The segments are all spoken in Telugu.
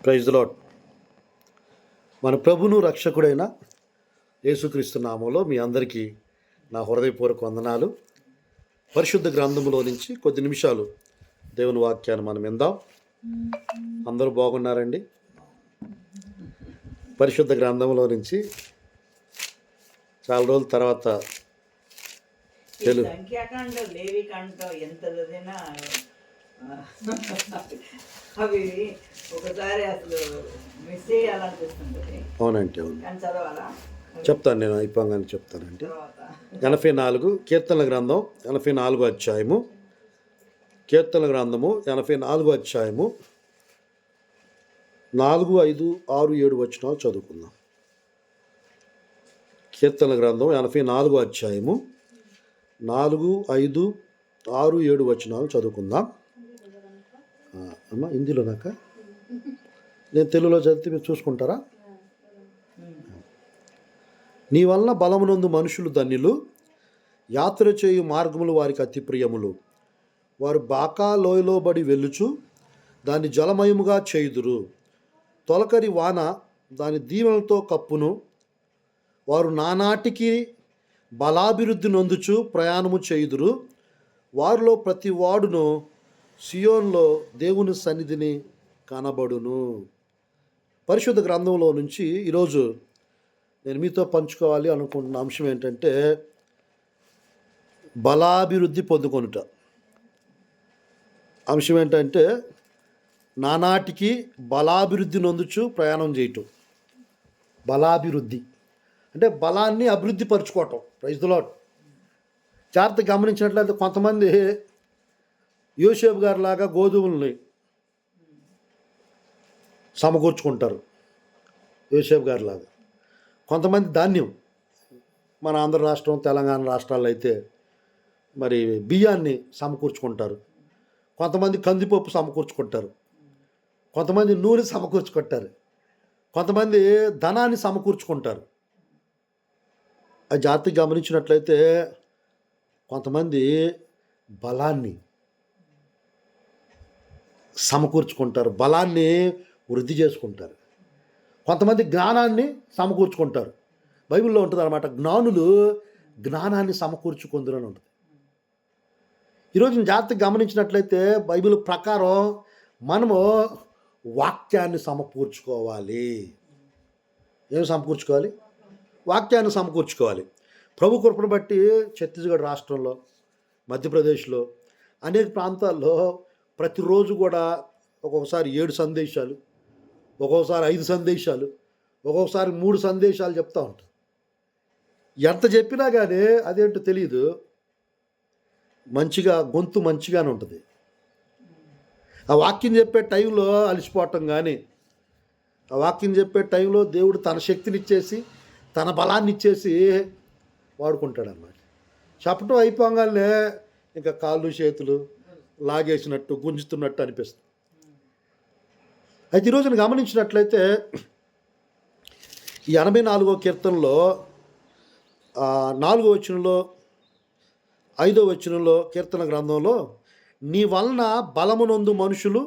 Praise the lord. మన ప్రభును రక్షకుడైన యేసుక్రీస్తు నామంలో మీ అందరికీ నా హృదయపూర్వక వందనాలు. పరిశుద్ధ గ్రంథములో నుంచి కొద్ది నిమిషాలు దేవుని వాక్యాన్ని మనం విందాం. అందరూ బాగున్నారండి? పరిశుద్ధ గ్రంథంలో నుంచి చాలా రోజుల తర్వాత అవి ఒకసారి అసలు మిస్ చేయాలనిపిస్తుంది. అవునంటే అవును, చెప్తాను, నేను అయిపోగానే చెప్తానండి. 84 కీర్తనల గ్రంథం 84 అధ్యాయము, కీర్తనల గ్రంథము 84 అధ్యాయము 4, 5, 6, 7 వచనాలు చదువుకుందాం. కీర్తనల గ్రంథం 84 అధ్యాయము 4, 5, 6, 7 వచనాలు చదువుకుందాం. అమ్మ హిందీలో నాక నేను తెలుగులో చదివితే మీరు చూసుకుంటారా? నీ వలన బలమునందు మనుషులు ధన్యులు, యాత్ర చేయు మార్గములు వారికి అతి ప్రియములు. వారు బాకా లోయలో బడి వెళ్ళుచు దాన్ని జలమయముగా చేయుదురు. తొలకరి వాన దాని దీవెనలతో కప్పును. వారు నానాటికి బలాభివృద్ధి నొందుచు ప్రయాణము చేయుదురు. వారిలో ప్రతి వాడును సియోన్లో దేవుని సన్నిధిని కనబడును. పరిశుద్ధ గ్రంథంలో నుంచి ఈరోజు నేను మీతో పంచుకోవాలి అనుకుంటున్న అంశం ఏంటంటే బలాభివృద్ధి పొందుకొనుట. అంశం ఏంటంటే నానాటికి బలాభివృద్ధి నొందుచు ప్రయాణం చేయటం. బలాభివృద్ధి అంటే బలాన్ని అభివృద్ధి పరుచుకోవటం. Praise the lord. జాగ్రత్తగా గమనించినట్లయితే కొంతమంది యోసేపు గారి లాగా గోధుమల్ని సమకూర్చుకుంటారు. యోసేపు గారి లాగా కొంతమంది ధాన్యం, మన ఆంధ్ర రాష్ట్రం తెలంగాణ రాష్ట్రాల్లో అయితే మరి బియ్యాన్ని సమకూర్చుకుంటారు. కొంతమంది కందిపప్పు సమకూర్చుకుంటారు. కొంతమంది నూనె సమకూర్చుకుంటారు. కొంతమంది ధనాన్ని సమకూర్చుకుంటారు. ఆ జాతి గమనించినట్లయితే కొంతమంది బలాన్ని సమకూర్చుకుంటారు, బలాన్ని వృద్ధి చేసుకుంటారు. కొంతమంది జ్ఞానాన్ని సమకూర్చుకుంటారు. బైబిల్లో ఉంటుంది అన్నమాట, జ్ఞానులు జ్ఞానాన్ని సమకూర్చుకుందరని ఉంటుంది. ఈరోజు జాగ్రత్తగా గమనించినట్లయితే బైబిల్ ప్రకారం మనము వాక్యాన్ని సమకూర్చుకోవాలి. ఏమి సమకూర్చుకోవాలి? వాక్యాన్ని సమకూర్చుకోవాలి. ప్రభు కృపను బట్టి ఛత్తీస్గఢ్ రాష్ట్రంలో, మధ్యప్రదేశ్లో అనేక ప్రాంతాల్లో ప్రతిరోజు కూడా ఒక్కొక్కసారి 7 సందేశాలు, ఒక్కొక్కసారి 5 సందేశాలు, ఒక్కొక్కసారి 3 సందేశాలు చెప్తూ ఉంటారు. ఎంత చెప్పినా కానీ అదేంటో తెలియదు, మంచిగా గొంతు మంచిగానే ఉంటుంది. ఆ వాక్యం చెప్పే టైంలో అలసిపోవటం కానీ, ఆ వాక్యం చెప్పే టైంలో దేవుడు తన శక్తినిచ్చేసి తన బలాన్ని ఇచ్చేసి వాడుకుంటాడు అన్నమాట. చెప్పటం అయిపోగానే ఇంకా కాళ్ళు చేతులు లాగేసినట్టు గుంజుతున్నట్టు అనిపిస్తుంది. అయితే ఈరోజున గమనించినట్లయితే ఈ 84వ కీర్తనలో 4వ వచనంలో 5వ వచనంలో కీర్తన గ్రంథంలో నీ వలన బలమునందు మనుషులు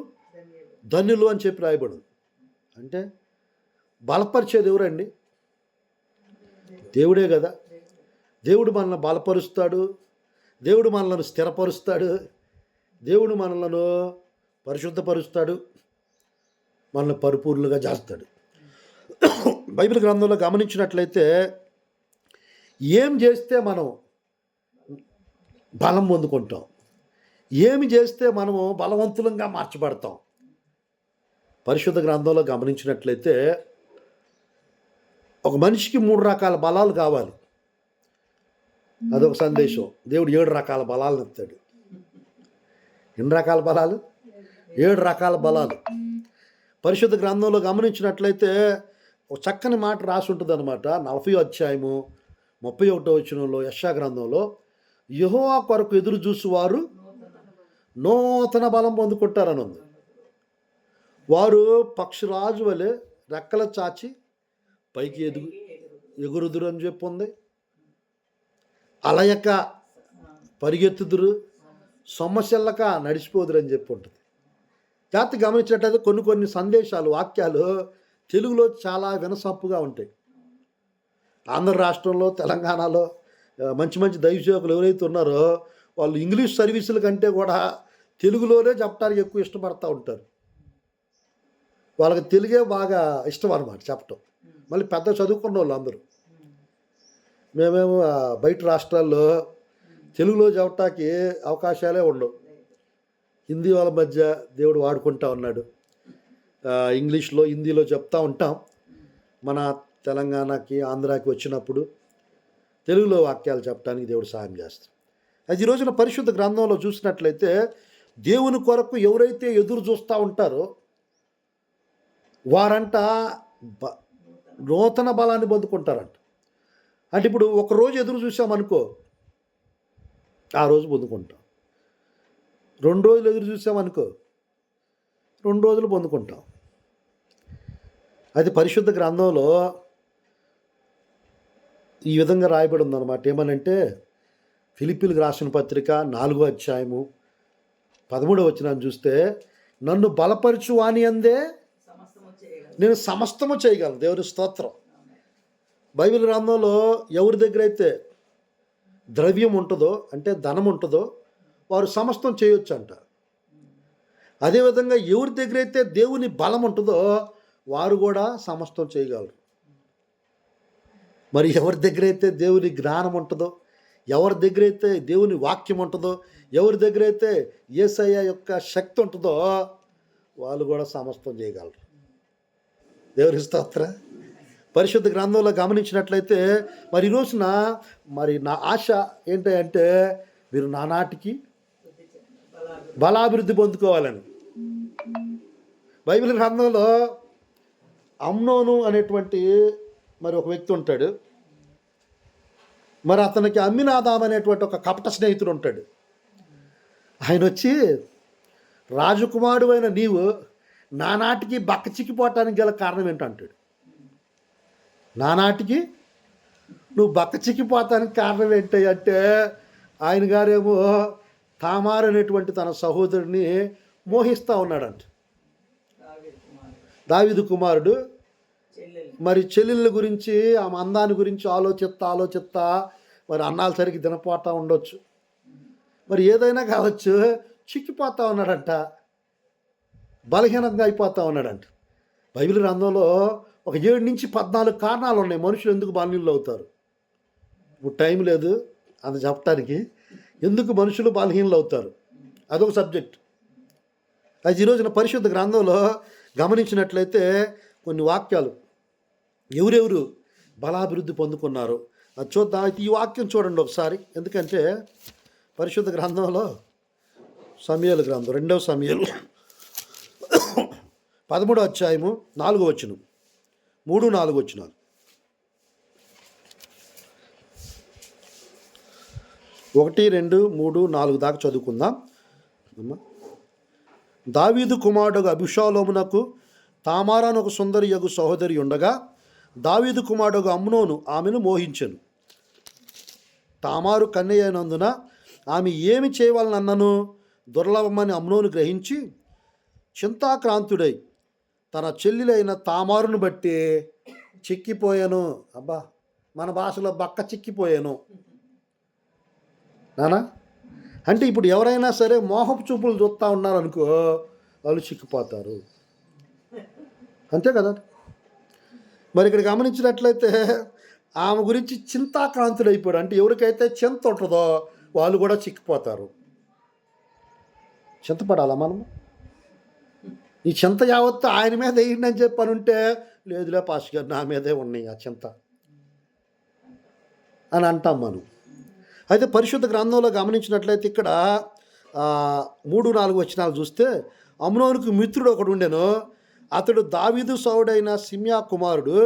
ధన్యులు అని చెప్పి రాయబడింది. అంటే బలపరిచేది ఎవరండి? దేవుడే కదా. దేవుడు మనల్ని బలపరుస్తాడు, దేవుడు మనల్ని స్థిరపరుస్తాడు, దేవుడు మనలను పరిశుద్ధపరుస్తాడు, మనల్ని పరిపూర్ణులుగా చేస్తాడు. బైబిల్ గ్రంథంలో గమనించినట్లయితే ఏం చేస్తే మనం బలం పొందుకుంటాం, ఏమి చేస్తే మనము బలవంతులంగా మార్చబడతాం. పరిశుద్ధ గ్రంథంలో గమనించినట్లయితే ఒక మనిషికి 3 రకాల బలాలు కావాలి. అదొక సందేశం. దేవుడు 7 రకాల బలాలను ఇస్తాడు. ఎన్ని రకాల బలాలు? 7 రకాల బలాలు. పరిశుద్ధ గ్రంథంలో గమనించినట్లయితే ఒక చక్కని మాట రాసి ఉంటుంది అనమాట. 40వ అధ్యాయము 31వ వచనంలో యెషయా గ్రంథంలో యెహోవా కొరకు ఎదురు చూసువారు నూతన బలం పొందుకుంటారని ఉంది. వారు పక్షిరాజు వలె రెక్కల చాచి పైకి ఎగురుదురు అని చెప్పి ఉంది. అలయక పరిగెత్తుదురు, సొమ్మశెల్లక నడిచిపోదురు అని చెప్పి ఉంటుంది. జాగ్రత్త గమనించినట్లయితే కొన్ని సందేశాలు వాక్యాలు తెలుగులో చాలా వినసొంపుగా ఉంటాయి. ఆంధ్ర రాష్ట్రంలో తెలంగాణలో మంచి మంచి దైవసేవకులు ఎవరైతే ఉన్నారో వాళ్ళు ఇంగ్లీష్ సర్వీసుల కంటే కూడా తెలుగులోనే చెప్పడానికి ఎక్కువ ఇష్టపడతా ఉంటారు. వాళ్ళకి తెలుగే బాగా ఇష్టం అన్నమాట చెప్పటం. మళ్ళీ పెద్ద చదువుకున్న వాళ్ళు అందరూ. మేమేమో బయట రాష్ట్రాల్లో తెలుగులో చెప్పటానికి అవకాశాలే ఉండవు. హిందీ వాళ్ళ మధ్య దేవుడు వాడుకుంటా ఉన్నాడు. ఇంగ్లీష్లో హిందీలో చెప్తా ఉంటాం. మన తెలంగాణకి ఆంధ్రాకి వచ్చినప్పుడు తెలుగులో వాక్యాలు చెప్పడానికి దేవుడు సహాయం చేస్తాడు. అది ఈ రోజున పరిశుద్ధ గ్రంథంలో చూసినట్లయితే దేవుని కొరకు ఎవరైతే ఎదురు చూస్తూ ఉంటారో వారంట నూతన బలాన్ని పొందుకుంటారంట. అంటే ఇప్పుడు ఒకరోజు ఎదురు చూసామనుకో ఆ రోజు పొందుకుంటాం. 2 రోజులు ఎదురు చూసామనుకో 2 రోజులు పొందుకుంటాం. అది పరిశుద్ధ గ్రంథంలో ఈ విధంగా రాయబడి ఉందన్నమాట. ఏమనంటే ఫిలిప్పీలకు రాసిన పత్రిక 4వ అధ్యాయము 13వ వచనాన్ని చూస్తే నన్ను బలపరచు వాని అందే నేను సమస్తము చేయగలను. దేవుని స్తోత్రం. బైబిల్ గ్రంథంలో ఎవరి దగ్గర అయితే ద్రవ్యం ఉంటుందో అంటే ధనం ఉంటుందో వారు సమస్తం చేయొచ్చు అంట. అదేవిధంగా ఎవరి దగ్గర అయితే దేవుని బలం ఉంటుందో వారు కూడా సమస్తం చేయగలరు. మరి ఎవరి దగ్గర అయితే దేవుని జ్ఞానం ఉంటుందో, ఎవరి దగ్గర అయితే దేవుని వాక్యం ఉంటుందో, ఎవరి దగ్గర అయితే యేసయ్య యొక్క శక్తి ఉంటుందో వాళ్ళు కూడా సమస్తం చేయగలరు. దేవుని స్తోత్రం. పరిశుద్ధ గ్రంథంలో గమనించినట్లయితే మరి ఈ రోజున మరి నా ఆశ ఏంటంటే మీరు నానాటికి బలాభివృద్ధి పొందుకోవాలని. బైబిల్ గ్రంథంలో అమ్నోను అనేటువంటి మరి ఒక వ్యక్తి ఉంటాడు. మరి అతనికి అమ్మినాదాం అనేటువంటి ఒక కపట స్నేహితుడు ఉంటాడు. ఆయన వచ్చి రాజకుమారుడు అయిన నీవు నానాటికి బక్క చిక్కిపోవటానికి గల కారణం ఏంటంటాడు. నానాటికి నువ్వు బక్క చిక్కిపోతానికి కారణం ఏంటి అంటే ఆయన గారేమో తామారు అనేటువంటి తన సహోదరుని మోహిస్తూ ఉన్నాడంట. దావీదు కుమారుడు మరి చెల్లెళ్ళ గురించి ఆమె అందాన్ని గురించి ఆలోచిస్తా మరి అన్నాలు సరిగ్గా తినపోతా ఉండొచ్చు, మరి ఏదైనా కావచ్చు, చిక్కిపోతా ఉన్నాడంట, బలహీనంగా అయిపోతూ ఉన్నాడంట. బైబిల్ గ్రంథంలో ఒక 7 నుంచి 14 కారణాలు ఉన్నాయి మనుషులు ఎందుకు బలహీనులు అవుతారు. ఇప్పుడు టైం లేదు అది చెప్పడానికి. ఎందుకు మనుషులు బలహీనులు అవుతారు అదొక సబ్జెక్ట్. అది ఈరోజున పరిశుద్ధ గ్రంథంలో గమనించినట్లయితే కొన్ని వాక్యాలు ఎవరెవరు బలాభివృద్ధి పొందుకున్నారు అది చూద్దాం. ఈ వాక్యం చూడండి ఒకసారి. ఎందుకంటే పరిశుద్ధ గ్రంథంలో సమూయేలు గ్రంథం 2వ సమూయేలు 13వ అధ్యాయము 4వ వచనం 3-4 వచనాలు. 1, 2, 3, 4 దాకా చదువుకుందాం. దావీదు కుమారుడు అబీషాలోమునకు తామారాను ఒక సుందరి యగు సహోదరి ఉండగా దావీదు కుమారుడు అమ్నోను ఆమెను మోహించెను. తామారు కన్య అయినందున ఆమె ఏమి చేయవాలనన్నను దుర్లభమని అమ్నోను గ్రహించి చింతాక్రాంతుడై తన చెల్లెలైన తామారును బట్టి చిక్కిపోయాను. అబ్బా, మన భాషలో బక్క చిక్కిపోయాను నానా. అంటే ఇప్పుడు ఎవరైనా సరే మోహపు చూపులు చూస్తూ ఉన్నారనుకో వాళ్ళు చిక్కిపోతారు, అంతే కదా. మరి ఇక్కడ గమనించినట్లయితే ఆమె గురించి చింతాక్రాంతుడైపోయాడు. అంటే ఎవరికైతే చింత ఉంటుందో వాళ్ళు కూడా చిక్కిపోతారు. చింతపడాలా మనము? ఈ చింత యావత్తు ఆయన మీద వేయండి అని చెప్పని ఉంటే లేదులే పాస్టర్ గారు నా మీదే ఉన్నాయి ఆ చింత అని అంటాం మనం. అయితే పరిశుద్ధ గ్రంథంలో గమనించినట్లయితే ఇక్కడ 3-4 వచనాలు చూస్తే అమ్నోనుకు మిత్రుడు ఒకడు ఉండెను. అతడు దావీదు సౌడైన సిమ్యా కుమారుడు.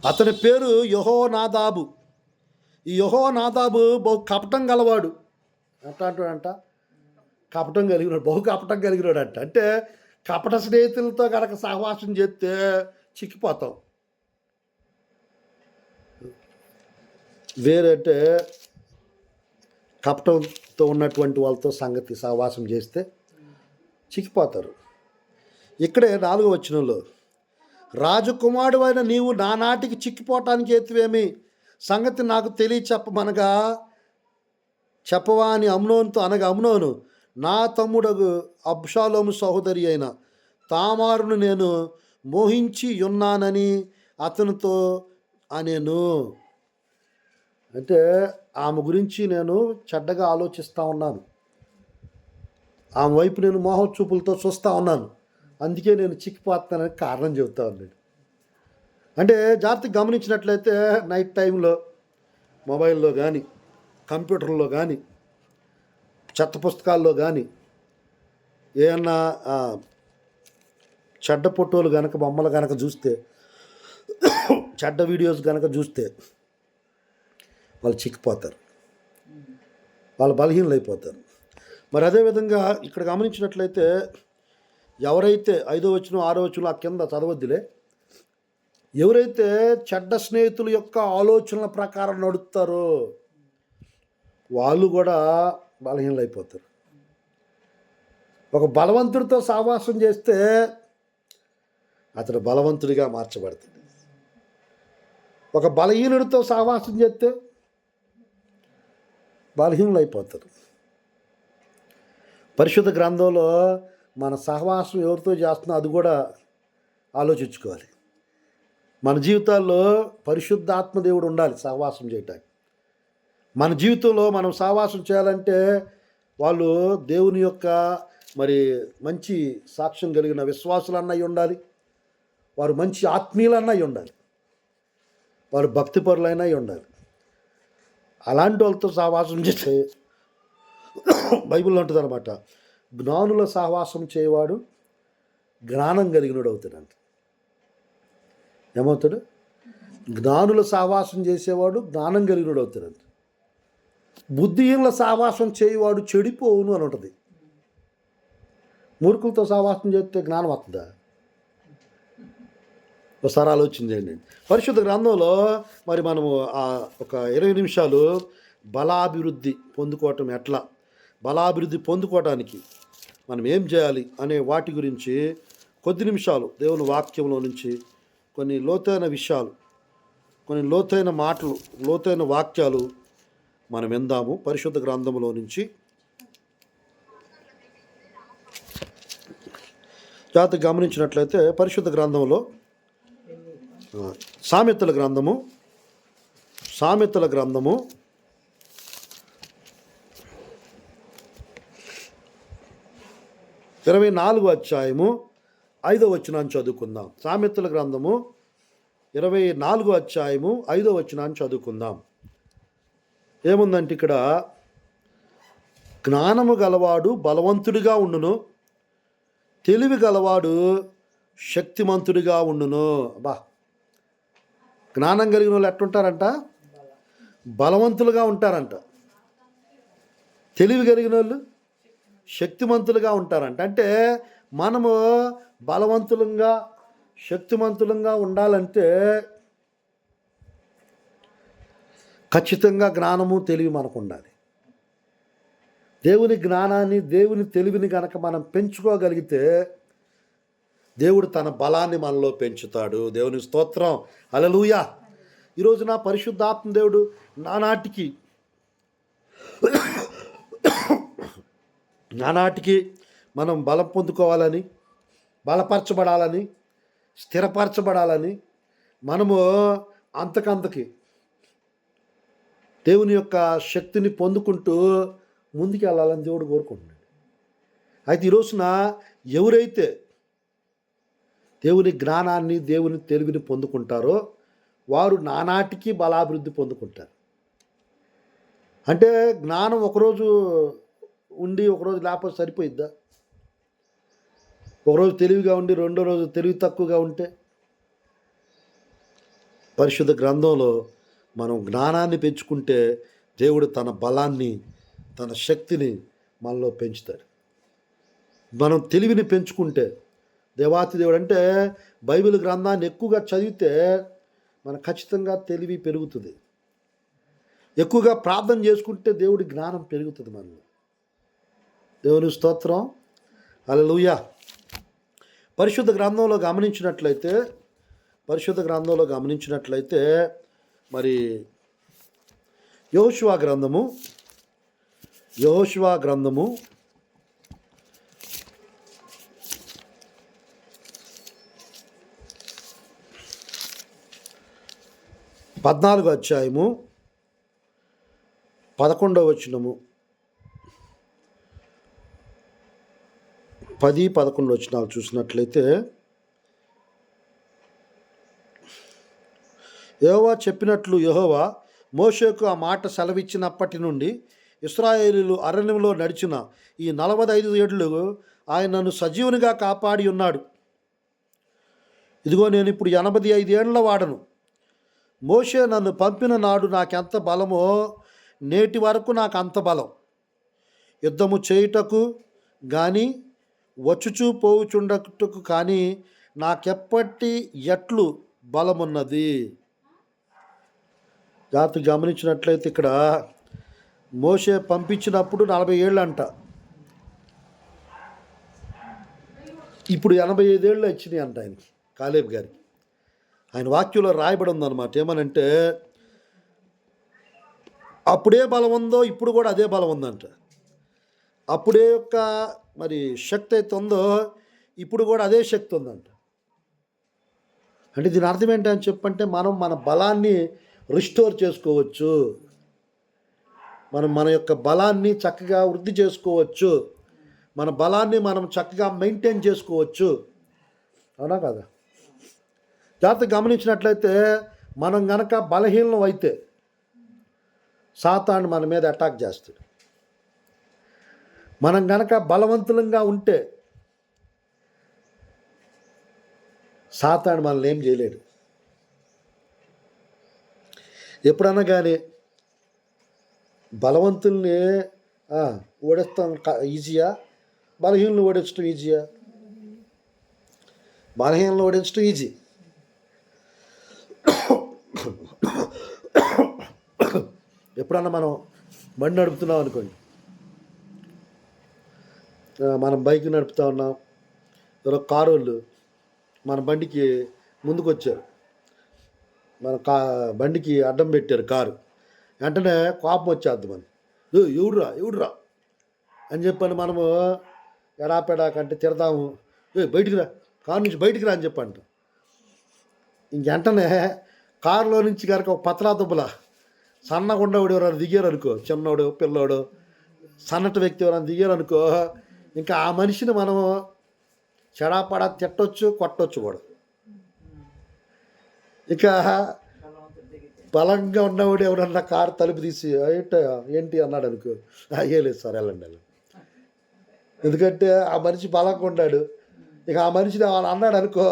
అతని పేరు యెహోనాదాబు. ఈ యెహోనాదాబు బహు కపటం గలవాడు అంట. కపటం కలిగినాడు, బహు కపటం కలిగినాడు అంట. అంటే కపట స్నేహితులతో కనుక సహవాసం చేస్తే చిక్కిపోతాం. వేరంటే కపటంతో ఉన్నటువంటి వాళ్ళతో సహవాసం చేస్తే చిక్కిపోతారు. ఇక్కడే 4వ వచనంలో, రాజకుమారుడు అయిన నీవు నానాటికి చిక్కిపోవటానికి హేతువేమి, సంగతి నాకు చెప్పమనగా చెప్పవా అని అమ్నోనుతో అనగా, అమ్నోను, నా తమ్ముడగు అబ్షాలోము సహోదరి అయిన తామారును నేను మోహించి ఉన్నానని అతనితో అనేను. అంటే ఆమె గురించి నేను చెడ్డగా ఆలోచిస్తూ ఉన్నాను, ఆమె వైపు నేను మోహ చూపులతో చూస్తూ ఉన్నాను, అందుకే నేను చిక్కిపోతానని కారణం చెబుతా ఉన్నాడు. అంటే జాగ్రత్తగా గమనించినట్లయితే నైట్ టైంలో మొబైల్లో కానీ, కంప్యూటర్లో కానీ, చెత్త పుస్తకాల్లో కానీ ఏమన్నా చెడ్డ ఫోటోలు కనుక, బొమ్మలు కనుక చూస్తే, చెడ్డ వీడియోస్ కనుక చూస్తే వాళ్ళు చిక్కిపోతారు, వాళ్ళు బలహీనలు అయిపోతారు. మరి అదేవిధంగా ఇక్కడ గమనించినట్లయితే ఎవరైతే 5వ వచనం 6వ వచనం ఆ కింద చదవద్దులే, ఎవరైతే చెడ్డ స్నేహితుల యొక్క ఆలోచనల ప్రకారం నడుస్తారో వాళ్ళు కూడా బలహీనలు అయిపోతారు. ఒక బలవంతుడితో సహవాసం చేస్తే అతడు బలవంతుడిగా మార్చబడతాడు. ఒక బలహీనుడితో సహవాసం చేస్తే బలహీనులు అయిపోతారు. పరిశుద్ధ గ్రంథంలో మన సహవాసం ఎవరితో చేస్తున్నా అది కూడా ఆలోచించుకోవాలి. మన జీవితాల్లో పరిశుద్ధాత్మ దేవుడు ఉండాలి సహవాసం చేయటానికి. మన జీవితంలో మనం సహవాసం చేయాలంటే వాళ్ళు దేవుని యొక్క మరి మంచి సాక్ష్యం కలిగిన విశ్వాసులన్నా అయి ఉండాలి, వారు మంచి ఆత్మీయులన్నా అయి ఉండాలి, వారు భక్తిపరులైనా అయి ఉండాలి. అలాంటి వాళ్ళతో సహవాసం చేస్తే బైబిల్లో ఉంటుంది అనమాట, జ్ఞానుల సహవాసం చేయవాడు జ్ఞానం కలిగినడు అవుతాడంట. ఏమవుతాడు? జ్ఞానుల సహవాసం చేసేవాడు జ్ఞానం కలిగినడు అవుతాడంట. బుద్ధిహీనుల సహవాసం చేయవాడు చెడిపోవును అని ఉంటుంది. మూర్ఖులతో సహవాసం చేస్తే జ్ఞానం వస్తుందా? ఒకసారి ఆలోచన చేయండి. పరిశుద్ధ గ్రంథంలో మరి మనము ఒక 20 నిమిషాలు బలాభివృద్ధి పొందుకోవటం ఎట్లా, బలాభివృద్ధి పొందుకోవటానికి మనం ఏం చేయాలి అనే వాటి గురించి కొద్ది నిమిషాలు దేవుని వాక్యంలో నుంచి కొన్ని లోతైన విషయాలు, కొన్ని లోతైన మాటలు, లోతైన వాక్యాలు మనం విందాము. పరిశుద్ధ గ్రంథంలో నుంచి జాగ్రత్తగా గమనించినట్లయితే పరిశుద్ధ గ్రంథంలో సామెతల గ్రంథము 24వ అధ్యాయము 5వ వచనాన్ని చదువుకుందాం. సామెతల గ్రంథము 24వ అధ్యాయము 5వ వచనాన్ని చదువుకుందాం. ఏముందంటే ఇక్కడ, జ్ఞానము గలవాడు బలవంతుడిగా ఉండును, తెలివి గలవాడు శక్తిమంతుడిగా ఉండును. బా, జ్ఞానం కలిగిన వాళ్ళు ఎట్లుంటారంట? బలవంతులుగా ఉంటారంట. తెలివి కలిగిన వాళ్ళు శక్తిమంతులుగా ఉంటారంట. అంటే మనము బలవంతులంగా శక్తిమంతులంగా ఉండాలంటే ఖచ్చితంగా జ్ఞానము తెలివి మనకు ఉండాలి. దేవుని జ్ఞానాన్ని, దేవుని తెలివిని కనుక మనం పెంచుకోగలిగితే దేవుడు తన బలాన్ని మనలో పెంచుతాడు. దేవుని స్తోత్రం, హల్లెలూయా. ఈరోజు నా పరిశుద్ధాత్మ దేవుడు నానాటికి మనం బలం పొందుకోవాలని, బలపరచబడాలని, స్థిరపరచబడాలని, మనము అంతకంతకి దేవుని యొక్క శక్తిని పొందుకుంటూ ముందుకు వెళ్ళాలని దేవుడు కోరుకుంటున్నాడు. అయితే ఈ రోజున ఎవరైతే దేవుని జ్ఞానాన్ని, దేవుని తెలివిని పొందుకుంటారో వారు నానాటికి బలాభివృద్ధి పొందుకుంటారు. అంటే జ్ఞానం ఒకరోజు ఉండి ఒకరోజు లేకపోతే సరిపోయిద్దా? ఒకరోజు తెలివిగా ఉండి రెండో రోజు తెలివి తక్కువగా ఉంటే? పరిశుద్ధ గ్రంథంలో మనం జ్ఞానాన్ని పెంచుకుంటే దేవుడు తన బలాన్ని, తన శక్తిని మనలో పెంచుతాడు. మనం తెలివిని పెంచుకుంటే, దేవాతి దేవుడు అంటే బైబిల్ గ్రంథాన్ని ఎక్కువగా చదివితే మనకు ఖచ్చితంగా తెలివి పెరుగుతుంది. ఎక్కువగా ప్రార్థన చేసుకుంటే దేవుడి జ్ఞానం పెరుగుతుంది మనలో. దేవుని స్తోత్రం, హల్లెలూయా. పరిశుద్ధ గ్రంథంలో గమనించినట్లయితే మరి యెహోషువ గ్రంథము 14వ అధ్యాయము 11వ వచనము 10-11 వచనాలు చూసినట్లయితే, యెహోవా చెప్పినట్లు యెహోవా మోషేకు ఆ మాట సెలవిచ్చినప్పటి నుండి ఇశ్రాయేలీయులు అరణ్యంలో నడిచిన ఈ 45 ఏళ్ళు ఆయన నన్ను సజీవునిగా కాపాడి ఉన్నాడు. ఇదిగో నేను ఇప్పుడు 85 ఏళ్ల వాడను. మోషే నన్ను పంపిన నాడు నాకెంత బలమో నేటి వరకు నాకు అంత బలం. యుద్ధము చేయుటకు కానీ వచ్చుచూ పోవుచుండటకు కానీ నాకెప్పటి ఎట్లు బలమున్నది. జాగ్రత్తగా గమనించినట్లయితే ఇక్కడ మోషే పంపించినప్పుడు 40 ఏళ్ళు అంట. ఇప్పుడు 85 ఏళ్ళు వచ్చినాయి అంట ఆయనకి, కాలేబ్ గారికి. ఆయన వాక్యంలో రాయబడి ఉందన్నమాట. ఏమనంటే అప్పుడే బలం ఉందో ఇప్పుడు కూడా అదే బలం ఉందంట. అప్పుడే యొక్క మరి శక్తి అయితే ఉందో ఇప్పుడు కూడా అదే శక్తి ఉందంట. అంటే దీని అర్థం ఏంటని చెప్పంటే మనం మన బలాన్ని రిస్టోర్ చేసుకోవచ్చు. మనం మన యొక్క బలాన్ని చక్కగా వృద్ధి చేసుకోవచ్చు. మన బలాన్ని మనం చక్కగా మెయింటైన్ చేసుకోవచ్చు. అవునా కదా? జాగ్రత్తగా గమనించినట్లయితే మనం గనక బలహీనం అయితే సాతాను మన మీద అటాక్ చేస్తాడు. మనం గనక బలవంతులంగా ఉంటే సాతాను మనల్ని ఏం చేయలేడు. ఎప్పుడన్నా కానీ బలవంతుల్ని ఓడిస్తాం ఈజీయా, బలహీనలు ఓడించడం ఈజీయా? బలహీనలు ఓడించడం ఈజీ. ఎప్పుడన్నా మనం బండి నడుపుతున్నాం అనుకోండి, మనం బైక్ నడుపుతా ఉన్నాం, ఎవరో కారు వాళ్ళు మన బండికి ముందుకు వచ్చారు, మన బండికి అడ్డం పెట్టారు కారు. వెంటనే కోపం వచ్చేద్ది మనం, ఎవడురా అని చెప్పని మనము ఎడాపెడాకంటే తిడతాము, బయటికి రా, కారు నుంచి బయటికి రా అని చెప్పంట. ఇంకెంటనే కారులో నుంచి కనుక ఒక పతలా దుబ్బల సన్నగుండవాడు ఎవరైనా దిగారు అనుకో, చిన్నోడు పిల్లోడు సన్నటి వ్యక్తి ఎవరైనా దిగారు అనుకో, ఇంకా ఆ మనిషిని మనము చెడాపడా తిట్టొచ్చు, కొట్టొచ్చు కూడా. ఇక బలంగా ఉన్నవాడు ఎవరన్నా కారు తలుపు తీసి ఏంటి అన్నాడు అనుకో, ఏ లేదు సార్ వెళ్ళండి వెళ్ళండి. ఎందుకంటే ఆ మనిషి బలంగా ఉన్నాడు. ఇక ఆ మనిషిని వాళ్ళు అన్నాడు అనుకో,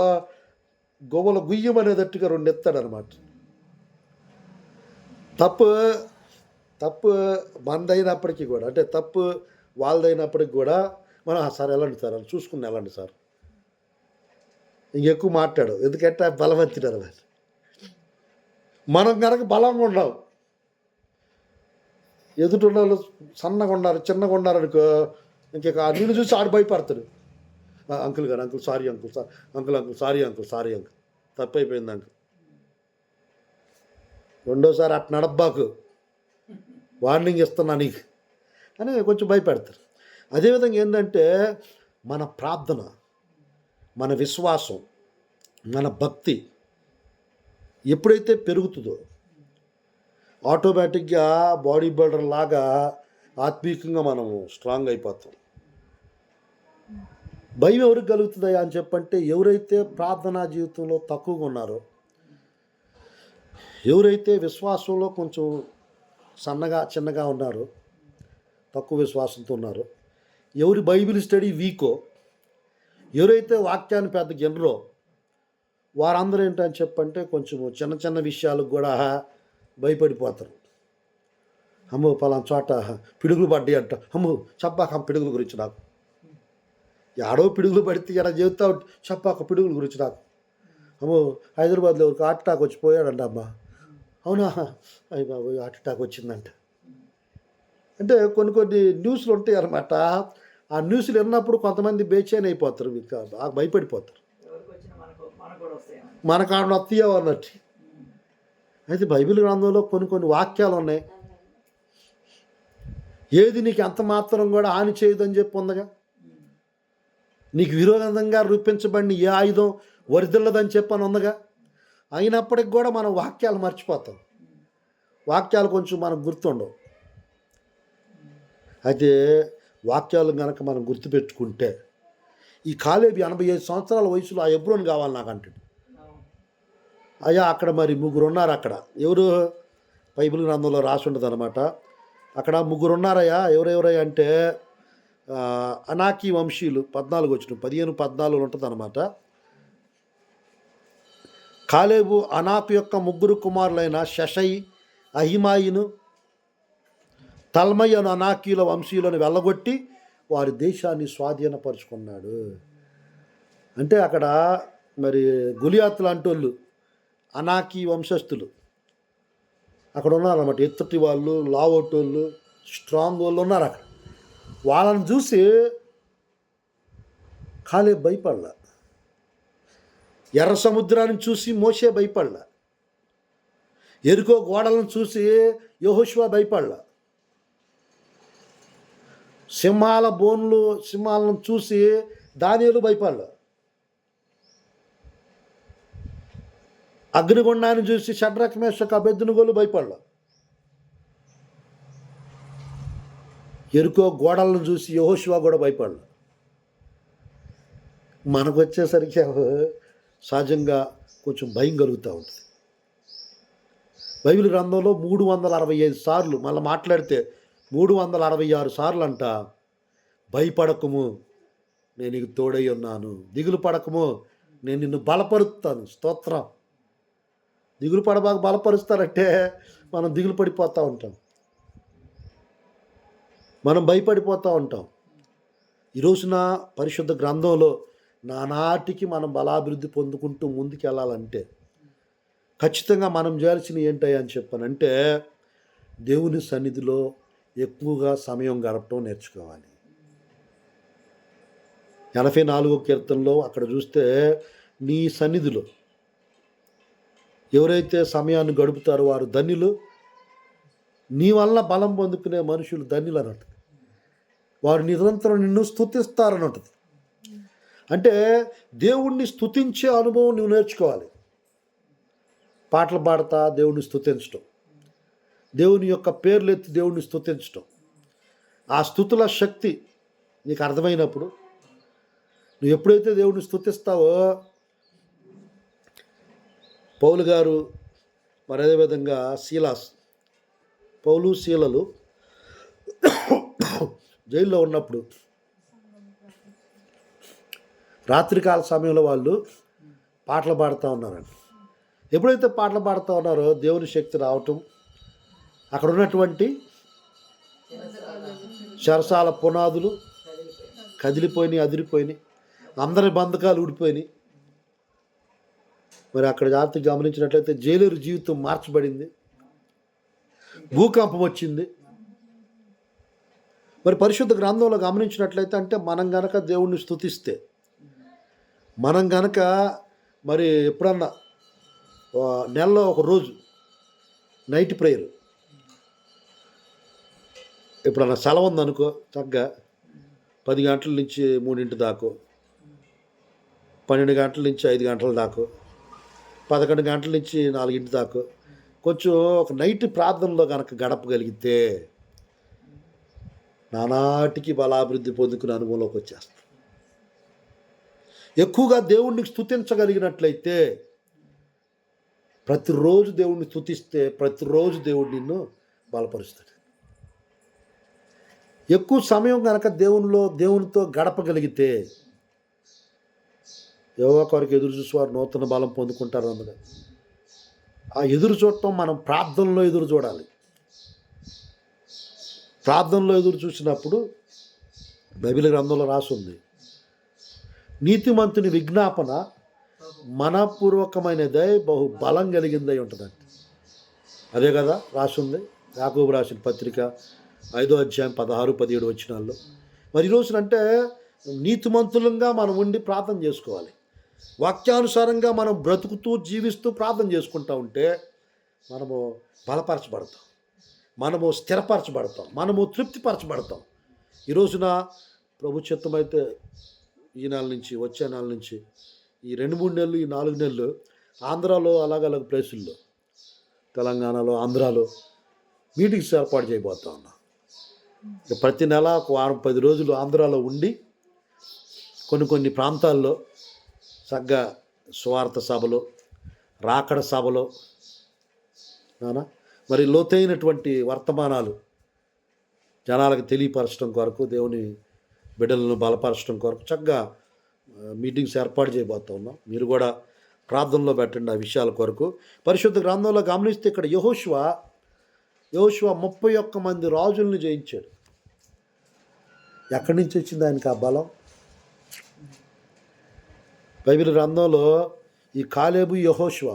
గొవ్వల గుయ్యం అనేటట్టుగా 2 ఎత్తాడు అనమాట. తప్పు మనదైనప్పటికీ కూడా, అంటే తప్పు వాళ్ళదైనప్పటికి కూడా మనం సార్ వెళ్ళండి సార్ అని చూసుకుని వెళ్ళండి సార్, ఇంకెక్కువ మాట్లాడు, ఎందుకంటే బలవంతుడు. మనం కనుక బలంగా ఉన్నాం, ఎదుటి వాళ్ళు సన్నగా ఉన్నారు, చిన్నగా ఉన్నారు అనుకో, ఇంక నీళ్ళు చూసి ఆడు భయపడతాడు. అంకుల్ గారు, uncle sorry uncle, sorry uncle తప్పు అయిపోయింది అంకుల్, రెండోసారి అట్ నడబ్బాకు, వార్నింగ్ ఇస్తున్నా నీకు అని కొంచెం భయపెడతారు. అదేవిధంగా ఏంటంటే మన ప్రార్థన, మన విశ్వాసం, మన భక్తి ఎప్పుడైతే పెరుగుతుందో ఆటోమేటిక్గా బాడీ బిల్డర్ లాగా ఆత్మీయంగా మనము స్ట్రాంగ్ అయిపోతాం. భయం ఎవరికి కలుగుతుందా అని చెప్పంటే ఎవరైతే ప్రార్థనా జీవితంలో తక్కువగా ఉన్నారో, ఎవరైతే విశ్వాసంలో కొంచెం చిన్నగా ఉన్నారో, తక్కువ విశ్వాసంతో ఉన్నారో, ఎవరి బైబిల్ స్టడీ వీకో, ఎవరైతే వాక్యాన్ని పెద్ద గినరో వారందరూ ఏంటని చెప్పంటే కొంచెం చిన్న విషయాలకు కూడా భయపడిపోతారు. అమ్మో పలానా చోట పిడుగులు పడ్డాయి అంట, అమ్మో చెప్పాక పిడుగుల గురించి నాకు, ఏడో పిడుగులు పడితే ఎడ చెబుతా చెప్పాక పిడుగుల గురించి నాకు, అమ్మో హైదరాబాద్లో ఎవరికి హార్ట్ అటాక్ వచ్చి పోయాడంట అమ్మ, అవునా అయ్యి బాబు హార్ట్ అటాక్ వచ్చిందంట. అంటే కొన్ని న్యూస్లు ఉంటాయి అన్నమాట. ఆ న్యూస్లు విన్నప్పుడు కొంతమంది బేచైన్ అయిపోతారు, మీకు బాగా భయపడిపోతారు. ఎవరికి వచ్చినా మనకు కూడా వస్తాయని. మన కాడ వస్తాయో అన్నట్టు. అయితే బైబిల్ గ్రంథంలో కొన్ని వాక్యాలు ఉన్నాయి, ఏది నీకు ఎంత మాత్రం కూడా హాని చేయదని చెప్పి ఉందగా. నీకు విరోధంగా రూపించబడిన ఏ ఆయుధం వరిదిల్లదని చెప్పని ఉందగా. అయినప్పటికి కూడా మనం వాక్యాలు మర్చిపోతాం, వాక్యాలు కొంచెం మనకు గుర్తుండవు. అయితే వాక్యాలు కనుక మనం గుర్తుపెట్టుకుంటే, ఈ కాలేబు 85 సంవత్సరాల వయసులో ఆ హెబ్రోను కావాలి నాకు అంటాడు. అయ్యా అక్కడ మరి 3 ఉన్నారు. అక్కడ ఎవరు బైబిల్ గ్రంథంలో రాసి ఉంటుంది అనమాట. అక్కడ 3 ఉన్నారయ్యా. ఎవరెవరయ్యా అంటే అనాకీ వంశీయులు 14 వచ్చిన 15-14 ఉంటుంది అనమాట. కాలేబు అనాకు యొక్క 3 కుమారులైన షషై, అహిమాయిను, తల్మై అను అనాకీల వంశీయులను వెళ్ళగొట్టి వారి దేశాన్ని స్వాధీనపరుచుకున్నాడు. అంటే అక్కడ మరి గులియాత్ లాంటి వాళ్ళు అనాకీ వంశస్థులు అక్కడ ఉన్నారన్నమాట. ఎత్తటి వాళ్ళు, లావోటోళ్ళు, స్ట్రాంగ్ వాళ్ళు ఉన్నారు అక్కడ. వాళ్ళని చూసి కాలేబు భయపడలా. ఎర్ర సముద్రాన్ని చూసి మోషే భయపడలా. ఎరుకో గోడలను చూసి యెహోషువ భయపడలా. సింహాలను చూసి దానియేలు భయపడలా. అగ్నిగుండాన్ని చూసి షడ్రక్ మేషక్ అబేద్నెగోలు భయపడలా. ఎరుకో గోడలను చూసి యెహోషువ కూడా భయపడలా. మనకు వచ్చేసరికి సహజంగా కొంచెం భయం కలుగుతూ ఉంటుంది. బైబిల్ గ్రంథంలో 365 సార్లు మళ్ళీ మాట్లాడితే 366 సార్లు అంట భయపడకము, నేను నీకు తోడై ఉన్నాను. దిగులు పడకము, నేను నిన్ను బలపరుస్తాను. స్తోత్రం. దిగులు పడబాగా బలపరుస్తారంటే మనం దిగులు పడిపోతూ ఉంటాం, మనం భయపడిపోతూ ఉంటాం. ఈ రోజున పరిశుద్ధ గ్రంథంలో నానాటికి మనం బలాభివృద్ధి పొందుకుంటూ ముందుకు వెళ్ళాలంటే ఖచ్చితంగా మనం చేయాల్సినవి ఏంటయ్యా అని చెప్పానంటే, దేవుని సన్నిధిలో ఎక్కువగా సమయం గడపటం నేర్చుకోవాలి. 84వ కీర్తనలో అక్కడ చూస్తే, నీ సన్నిధిలో ఎవరైతే సమయాన్ని గడుపుతారో వారు ధన్యులు, నీ వల్ల బలం పొందుకునే మనుషులు ధన్యులు అన్నట్టు. వారు నిరంతరం నిన్ను స్తుతిస్తారన్నట్టు. అంటే దేవుణ్ణి స్తుతించే అనుభవం నువ్వు నేర్చుకోవాలి. పాటలు పాడతా దేవుణ్ణి స్తుతించటం, దేవుని యొక్క పేర్లు ఎత్తి దేవుణ్ణి స్తుతించటం, ఆ స్తుతుల శక్తి నీకు అర్థమైనప్పుడు, నువ్వు ఎప్పుడైతే దేవుణ్ణి స్తుతిస్తావో, పౌలు గారు మరి అదేవిధంగా పౌలు శీలలు జైల్లో ఉన్నప్పుడు రాత్రికాల సమయంలో వాళ్ళు పాటలు పాడుతూ ఉన్నారండి. ఎప్పుడైతే పాటలు పాడుతూ ఉన్నారో దేవుని శక్తి రావటం, అక్కడ ఉన్నటువంటి చెరసాల పునాదులు కదిలిపోయినాయి, అదిరిపోయినాయి, అందరి బంధకాలు ఊడిపోయినాయి. మరి అక్కడ జాగ్రత్తగా గమనించినట్లయితే జైలరు జీవితం మార్చబడింది, భూకంపం వచ్చింది. మరి పరిశుద్ధ గ్రంథంలో గమనించినట్లయితే, అంటే మనం గనక దేవుణ్ణి స్తుతిస్తే, మనం గనక మరి ఎప్పుడన్నా నెలలో ఒక రోజు నైట్ ప్రేయర్, ఎప్పుడన్నా సెలవు ఉందనుకో, చక్కగా 10 గంటల నుంచి 3 దాకా, 12 గంటల నుంచి 5 గంటల దాకా, 11 గంటల నుంచి 4 దాకా కొంచెం ఒక నైట్ ప్రార్థనలో కనుక గడపగలిగితే నానాటికి బలాభివృద్ధి పొందుకునే అనుభవంలోకి వచ్చేస్తాం. ఎక్కువగా దేవుణ్ణి స్తుతించగలిగినట్లయితే, ప్రతిరోజు దేవుణ్ణి స్తుతిస్తే ప్రతిరోజు దేవుడు నిన్ను బలపరుస్తాడు. ఎక్కువ సమయం కనుక దేవునితో గడపగలిగితే, యెహోవా కొరకు ఎదురు చూసేవారు నూతన బలం పొందుకుంటారు అన్నది. ఆ ఎదురు చూడటం మనం ప్రార్థనలో ఎదురు చూడాలి. ప్రార్థనలో ఎదురు చూసినప్పుడు బైబిల్ గ్రంథంలో రాసి ఉంది, నీతిమంతుని విజ్ఞాపన మనపూర్వకమైనదై బహు బలం కలిగిందై ఉంటుందండి. అదే కదా రాసి ఉంది యాకోబు రాసిన పత్రిక 5వ అధ్యాయం 16-17 వచనాల్లో. మరి ఈ రోజునంటే నీతిమంతులంగా మనం ఉండి ప్రార్థన చేసుకోవాలి. వాక్యానుసారంగా మనం బ్రతుకుతూ జీవిస్తూ ప్రార్థన చేసుకుంటూ ఉంటే మనము బలపరచబడతాం, మనము స్థిరపరచబడతాం, మనము తృప్తిపరచబడతాం. ఈ రోజున ప్రభు చిత్తమైతే ఈ నెల నుంచి వచ్చే నెల నుంచి ఈ 2-3 నెలలు, ఈ 4 నెలలు ఆంధ్రాలో అలాగ ప్లేసుల్లో, తెలంగాణలో, ఆంధ్రాలో మీటింగ్స్ ఏర్పాటు చేయబోతా ఉన్నా. ప్రతి నెల ఒక వారం 10 రోజులు ఆంధ్రాలో ఉండి కొన్ని ప్రాంతాల్లో చక్కగా సువార్త సభలు, రాకడ సభలు, మరి లోతైనటువంటి వర్తమానాలు జనాలకు తెలియపరచడం కొరకు, దేవుని బిడ్డలను బలపరచడం కొరకు చక్కగా మీటింగ్స్ ఏర్పాటు చేయబోతా ఉన్నాం. మీరు కూడా ప్రార్థనలో పెట్టండి ఆ విషయాల కొరకు. పరిశుద్ధ గ్రంథంలో గమనిస్తే ఇక్కడ యెహోషువ 31 మంది రాజుల్ని జయించాడు. ఎక్కడి నుంచి వచ్చింది ఆయనకి ఆ బలం? బైబిల్ గ్రంథంలో ఈ కాలేబు, యెహోషువ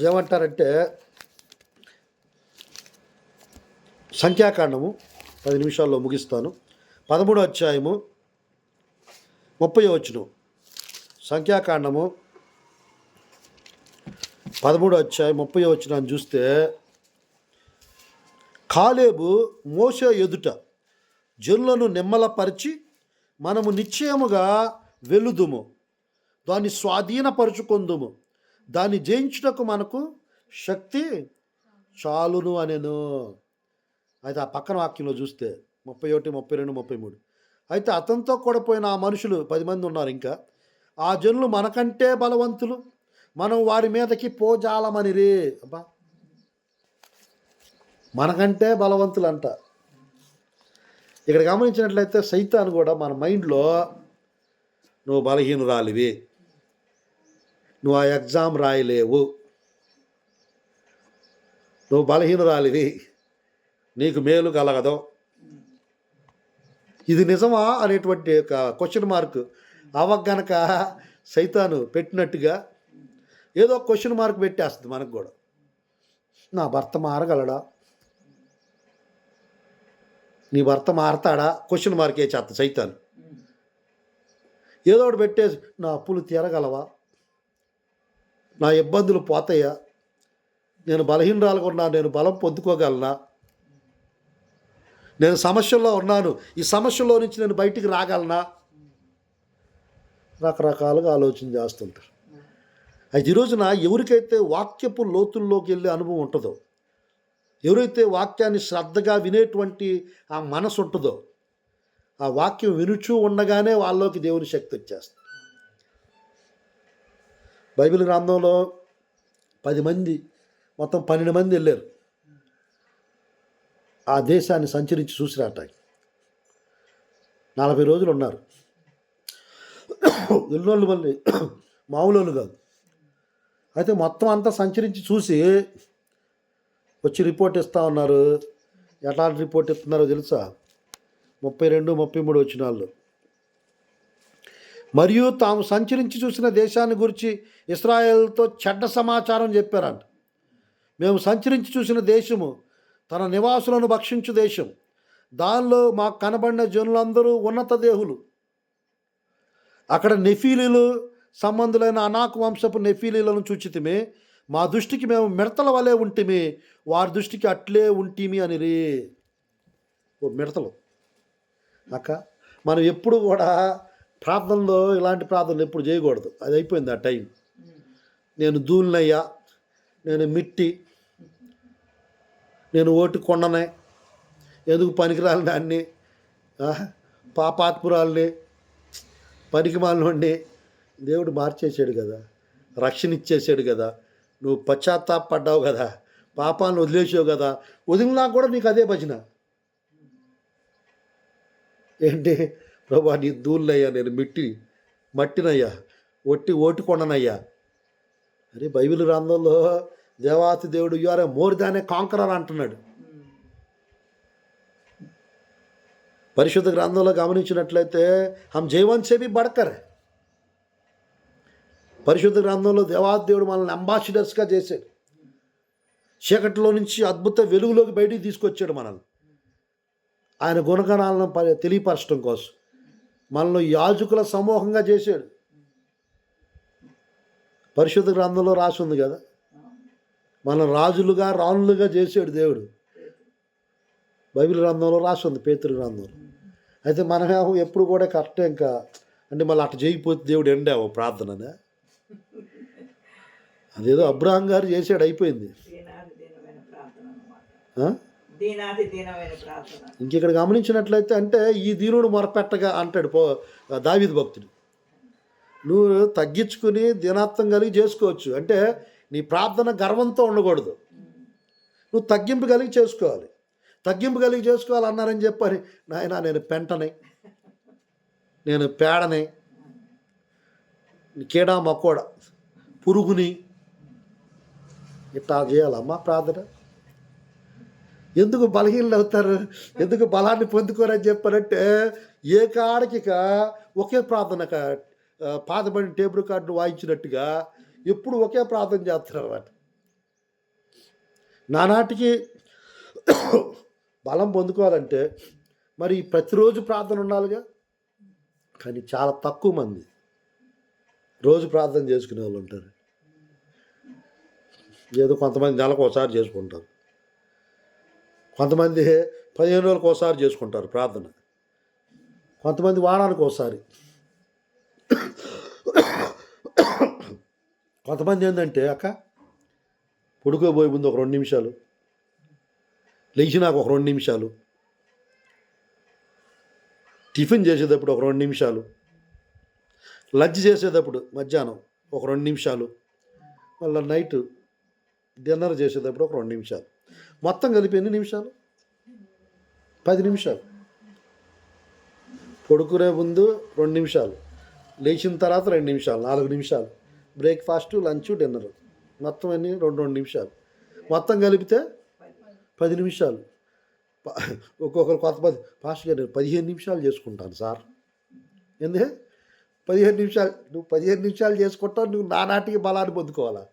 ఏమంటారంటే, సంఖ్యాకాండము 10 నిమిషాల్లో ముగిస్తాను. 13వ అధ్యాయము 30వ వచనం. సంఖ్యాకాండము 13వ అధ్యాయం 30వ వచనాన్ని చూస్తే, కాలేబు మోషే ఎదుట జనులను నిమ్మలపరిచి, మనము నిశ్చయముగా వెలుదుము, దాన్ని స్వాధీనపరుచుకొందుము, దాన్ని జయించుటకు మనకు శక్తి చాలును అనెను. అయితే ఆ పక్కన వాక్యంలో చూస్తే 31, 32, 33, అయితే అతనితో కూడా పోయిన ఆ మనుషులు 10 మంది ఉన్నారు. ఇంకా ఆ జనులు మనకంటే బలవంతులు, మనం వారి మీదకి పోజాలమనిరి. అబ్బా, మనకంటే బలవంతులు అంట. ఇక్కడ గమనించినట్లయితే సైతాను కూడా మన మైండ్లో, నువ్వు బలహీనురాలివి, నువ్వు ఆ ఎగ్జామ్ రాయలేవు, నువ్వు బలహీనురాలివి, నీకు మేలు కలగదు, ఇది నిజమా అనేటువంటి ఒక క్వశ్చన్ మార్క్ అవగనక సైతాను పెట్టినట్టుగా ఏదో క్వశ్చన్ మార్క్ పెట్టేస్తుంది మనకు కూడా. నా భర్త మారగలడా, నీ భర్త మారతాడా, క్వశ్చన్ మార్క్ వేసేస్తా సైతాను. ఏదో ఒకటి పెట్టేసి, నా అప్పులు తీరగలవా, నా ఇబ్బందులు పోతాయా, నేను బలహీనరాలుగా ఉన్నా, నేను బలం పొందుకోగలనా, నేను సమస్యల్లో ఉన్నాను, ఈ సమస్యలో నుంచి నేను బయటికి రాగలనా, రకరకాలుగా ఆలోచన చేస్తుంటారు. అయితే ఈ రోజున ఎవరికైతే వాక్యపు లోతుల్లోకి వెళ్ళే అనుభవం ఉంటుందో, ఎవరైతే వాక్యాన్ని శ్రద్ధగా వినేటువంటి ఆ మనసు ఉంటుందో, ఆ వాక్యం వినుచూ ఉండగానే వాళ్ళలోకి దేవుని శక్తి వచ్చేస్తుంది. బైబిల్ గ్రంథంలో 10 మంది, మొత్తం 12 మంది వెళ్ళారు. ఆ దేశాన్ని సంచరించి చూసిరాట. 40 రోజులు ఉన్నారు. ఎన్నోళ్ళు మళ్ళీ మామూలు కాదు. అయితే మొత్తం అంతా సంచరించి చూసి వచ్చి రిపోర్ట్ ఇస్తూ ఉన్నారు. ఎట్లాంటి రిపోర్ట్ ఇస్తున్నారో తెలుసా? 32, 33 వచనాల్లో, మరియు తాము సంచరించి చూసిన దేశాన్ని గురించి ఇశ్రాయేలుతో చెడ్డ సమాచారం చెప్పారంట. మేము సంచరించి చూసిన దేశము తన నివాసులను భక్షించు దేశం, దానిలో మాకు కనబడిన జనులందరూ ఉన్నత దేహులు. అక్కడ నెఫీలీలు సంబంధులైన అనాకు వంశపు నెఫీలీలను చూచితిమి, మా దృష్టికి మేము మిడతల వలె ఉంటిమి, వారి దృష్టికి అట్లే ఉంటిమి అనిరి. ఓ మిడతలు అక్క, మనం ఎప్పుడు కూడా ప్రార్థనలో ఇలాంటి ప్రార్థనలు ఎప్పుడు చేయకూడదు. అది అయిపోయింది ఆ టైం. నేను ధూళినయ్యా, నేను మిట్టి, నేను ఓటు కొండనే, ఎందుకు పనికిరాలని దాన్ని, పాపాత్మురాలని, పనికిమాలినోడిని దేవుడు మార్చేసాడు కదా, రక్షణ ఇచ్చేసాడు కదా, నువ్వు పశ్చాత్తాపడ్డావు కదా, పాపాలను వదిలేసావు కదా, వదిలినా కూడా నీకు అదే భజన ఏంటి? ప్రభా, నీ ధూళినయ్యా, నేను మట్టినయ్యా, ఓటు కొండనయ్యా. అరే, బైబిల్ గ్రంథంలో దేవాతి దేవుడు you are a more than a conqueror అంటున్నాడు. పరిశుద్ధ గ్రంథంలో గమనించినట్లయితే హమ్ జైవన్ సే భీ బడ్కర్. పరిశుద్ధ గ్రంథంలో దేవాతి దేవుడు మనల్ని అంబాసిడర్స్గా చేశాడు. చీకటిలో నుంచి అద్భుత వెలుగులోకి బయటికి తీసుకొచ్చాడు మనల్ని. ఆయన గుణగణాలను తెలియపరచడం కోసం మనలో యాజకుల సమూహంగా చేశాడు. పరిశుద్ధ గ్రంథంలో రాసి ఉంది కదా, మనం రాజులుగా రాణులుగా చేశాడు దేవుడు. బైబిల్ గ్రంథంలో రాసి ఉంది, పేతురు గ్రంథంలో. అయితే మనం ఎప్పుడు కూడా కరెక్టే, ఇంకా అంటే మళ్ళీ అట్ట చేయకపోతే దేవుడు ఎండావు ప్రార్థననే. అదేదో అబ్రహాం గారు చేశాడు, అయిపోయింది. దీనాది దీనమైన ప్రార్థన అన్నమాట. ఆ? దీనాది దీనమైన ప్రార్థన. ఇంకిక్కడ గమనించినట్లయితే అంటే ఈ దీనుడు మొరపెట్టగా అంటాడు దావీదు భక్తుడు. నువ్వు తగ్గించుకుని దీనాత్వం కలిగి చేసుకోవచ్చు, అంటే నీ ప్రార్థన గర్వంతో ఉండకూడదు. నువ్వు తగ్గింపు కలిగి చేసుకోవాలి. తగ్గింపు కలిగి చేసుకోవాలన్నారని చెప్పని, నాయన నేను పెంటని, నేను పేడని, కీడా మకోడ పురుగుని, ఇట్లా చేయాలమ్మా ప్రార్థన. ఎందుకు బలహీనలు అవుతారు, ఎందుకు బలాన్ని పొందుకోరని చెప్పారంటే ఏ కాడికి ఒకే ప్రార్థన, పాతబడిన టేబుల్ కార్డును వాయించినట్టుగా ఎప్పుడు ఒకే ప్రార్థన చేస్తారు అన్నమాట. నానాటికి బలం పొందుకోవాలంటే మరి ప్రతిరోజు ప్రార్థన ఉండాలిగా. కానీ చాలా తక్కువ మంది రోజు ప్రార్థన చేసుకునే వాళ్ళు ఉంటారు. ఏదో కొంతమంది నెలకు ఒకసారి చేసుకుంటారు, కొంతమంది 15 రోజులకు ఒకసారి చేసుకుంటారు ప్రార్థన, కొంతమంది వారానికి ఒకసారి, కొంతమంది ఏంటంటే అక్క పడుకోబోయే ముందు ఒక 2 నిమిషాలు, లేచినాక ఒక 2 నిమిషాలు, టిఫిన్ చేసేటప్పుడు ఒక 2 నిమిషాలు, లంచ్ చేసేటప్పుడు మధ్యాహ్నం ఒక 2 నిమిషాలు, మళ్ళీ నైట్ డిన్నర్ చేసేటప్పుడు ఒక 2 నిమిషాలు, మొత్తం కలిపి ఎన్ని నిమిషాలు? 10 నిమిషాలు. పడుకునే ముందు 2 నిమిషాలు, లేచిన తర్వాత 2 నిమిషాలు, 4 నిమిషాలు, బ్రేక్ఫాస్ట్, లంచ్, డిన్నర్, మొత్తం అన్ని 2 నిమిషాలు, మొత్తం కలిపితే 10 నిమిషాలు. ఒక్కొక్కరు కొంతమంది ఫాస్ట్గా నేను 15 నిమిషాలు చేసుకుంటాను సార్. ఎందుకే 15 నిమిషాలు? నువ్వు 15 నిమిషాలు చేసుకుంటావు, నువ్వు నానాటికి బలాన్ని పొందుకోవాలా?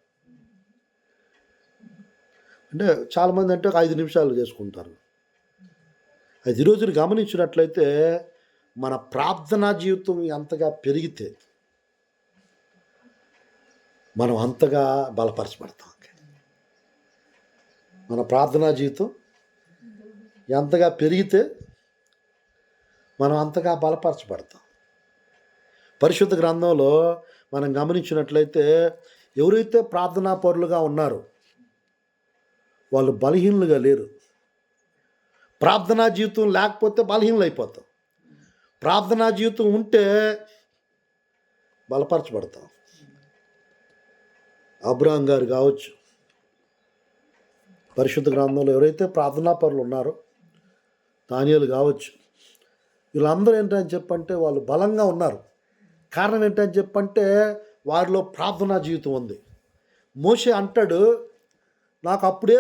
అంటే చాలామంది అంటే ఒక 5 నిమిషాలు చేసుకుంటారు. అది ఈరోజు గమనించినట్లయితే మన ప్రార్థనా జీవితం ఎంతగా పెరిగితే మనం అంతగా బలపరచబడతాం. మన ప్రార్థనా జీవితం ఎంతగా పెరిగితే మనం అంతగా బలపరచబడతాం. పరిశుద్ధ గ్రంథంలో మనం గమనించినట్లయితే ఎవరైతే ప్రార్థనా పరులుగా ఉన్నారో వాళ్ళు బలహీనులుగా లేరు. ప్రార్థనా జీవితం లేకపోతే బలహీనలు అయిపోతాం. ప్రార్థనా జీవితం ఉంటే బలపరచబడతాం. అబ్రహాం గారు కావచ్చు, పరిశుద్ధ గ్రంథంలో ఎవరైతే ప్రార్థనా పరులు ఉన్నారో, దానియేలు కావచ్చు, వీళ్ళందరూ ఏంటని చెప్పంటే వాళ్ళు బలంగా ఉన్నారు. కారణం ఏంటని చెప్పంటే వారిలో ప్రార్థనా జీవితం ఉంది. మోషే అంటాడు, నాకు అప్పుడే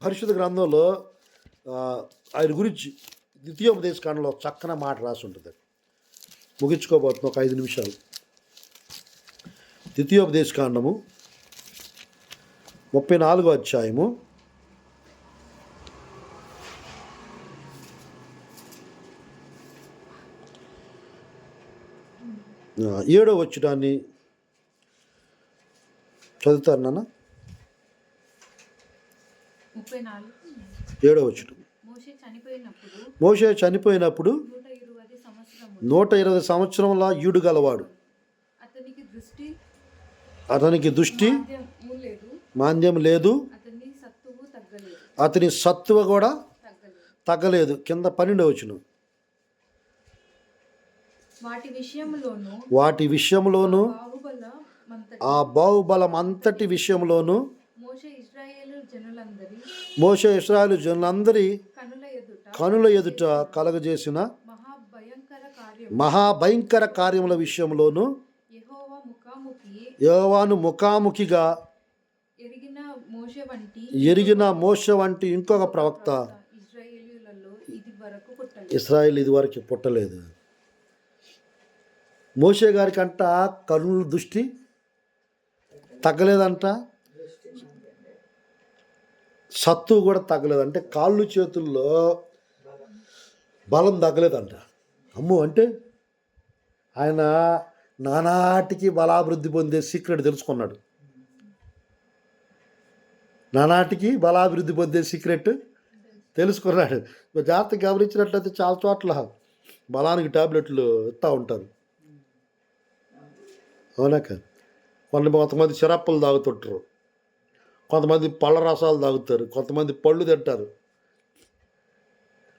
పరిశుద్ధ గ్రంథంలో ఆయన గురించి ద్వితీయోపదేశకాండంలో చక్కన మాట రాసి ఉంటుంది. ముగించుకోబోతున్నాం ఒక 5 నిమిషాలు. ద్వితీయోపదేశకాండము 34వ అధ్యాయము 7వ వచనాన్ని చదువుతారు నాన్న. 7వ వచనం. మోషే చనిపోయినప్పుడు 120 సంవత్సరముల ఈడు గలవాడు, అతనికి దృష్టి మాంద్యం లేదు, అతని సత్తువ కూడా తగ్గలేదు. కింద 12వ వచనం. వాటి విషయంలోను ఆ బాహుబలం అంతటి విషయంలోను మోషే ఇశ్రాయేలు జనులందరి కనుల ఎదుట కలగజేసిన మహాభయంకర కార్యముల విషయంలోను యెహోవాను ముఖాముఖిగా ఎరిగిన మోషే వంటి ఇంకొక ప్రవక్త ఇశ్రాయేలు ఇది వరకు పుట్టలేదు. మోషే గారికి అంట కనుల దృష్టి తగ్గలేదంట, సత్తు కూడా తగ్గలేదు. అంటే కాళ్ళు చేతుల్లో బలం తగ్గలేదంట. అమ్మో అంటే ఆయన నానాటికి బలాభివృద్ధి పొందే సీక్రెట్ తెలుసుకున్నాడు. నానాటికి బలాభివృద్ధి పొందే సీక్రెట్ తెలుసుకున్నాడు. జాగ్రత్తగా గమనించినట్లయితే చాలా చోట్ల బలానికి టాబ్లెట్లు ఇస్తూ ఉంటారు. అవునా కాదు? కొంతమంది సిరప్పులు తాగుతుంటారు, కొంతమంది పళ్ళ రసాలు తాగుతారు, కొంతమంది పళ్ళు తింటారు.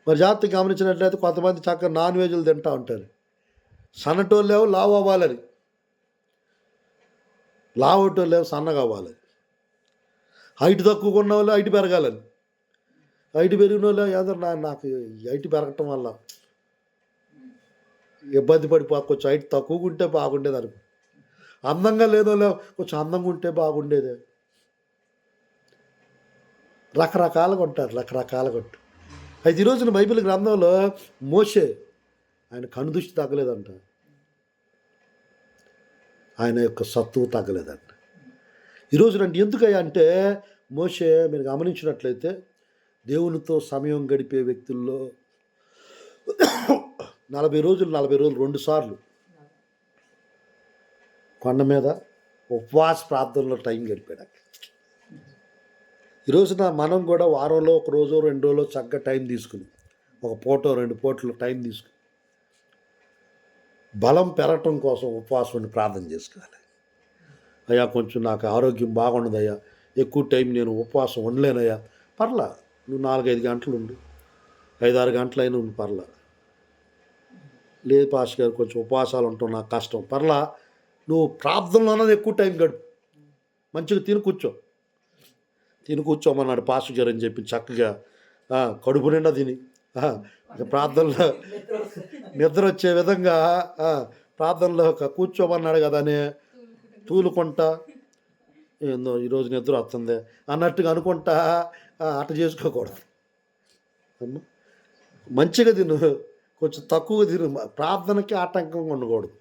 మరి జాగ్రత్తగా గమనించినట్లయితే కొంతమంది చక్కగా నాన్ వెజ్లు తింటూ ఉంటారు. సన్నటోళ్ళేమో లావు అవ్వాలని, లావటోళ్ళేమో సన్నగా అవ్వాలని, హైట్ తక్కువగా ఉన్న వాళ్ళు హైట్ పెరగాలని, హైట్ పెరిగిన వాళ్ళు ఏదో నాకు హైట్ పెరగటం వల్ల ఇబ్బంది కొంచెం హైట్ తక్కువగా ఉంటే బాగుండేది అనుకో. అందంగా లేదో కొంచెం అందంగా ఉంటే బాగుండేది. రకరకాలుగా ఉంటారు, రకరకాలుగా ఉంటారు. అయితే ఈరోజున బైబిల్ గ్రంథంలో మోషే ఆయన కనుదృష్టి తగ్గలేదంట, ఆయన యొక్క సత్తువు తగ్గలేదంట. ఈరోజు రండి ఎందుకయ్యా అంటే మోషే మీరు గమనించినట్లయితే దేవునితో సమయం గడిపే వ్యక్తుల్లో 40 రోజులు 2 సార్లు కొండ మీద ఉపవాస ప్రార్థనలో టైం గడిపాడు. ఈరోజున మనం కూడా వారంలో 1 రోజు 2 రోజులు చక్కగా టైం తీసుకుని 1 పూట 2 పూటలు టైం తీసుకుని బలం పెరగటం కోసం ఉపవాసం ఉండి ప్రార్థన చేసుకోవాలి. అయ్యా కొంచెం నాకు ఆరోగ్యం బాగుండదయ్యా, ఎక్కువ టైం నేను ఉపవాసం ఉండలేనయ్యా. పర్లా, నువ్వు 4-5 గంటలు ఉండు, 5-6 గంటలైనా ఉండి పర్లా. లేదు పాస్టర్ గారు కొంచెం ఉపవాసాలు ఉంటాం నాకు కష్టం, పర్లా, నువ్వు ప్రార్థనలోనే ఎక్కువ టైం గడుపు, మంచిగా తిని కూర్చోమన్నాడు పాస్టర్ గారు అని చెప్పి చక్కగా కడుపు నిండా తిని ప్రార్థనలో నిద్ర వచ్చే విధంగా ప్రార్థనలో కూర్చోమన్నాడు కదా అని తూలుకుంటా ఏందో ఈరోజు నిద్ర వస్తుంది అన్నట్టుగా అనుకుంటా అట చేసుకోకూడదు. మంచిగా తిను, కొంచెం తక్కువ తిను, ప్రార్థనకి ఆటంకంగా ఉండకూడదు.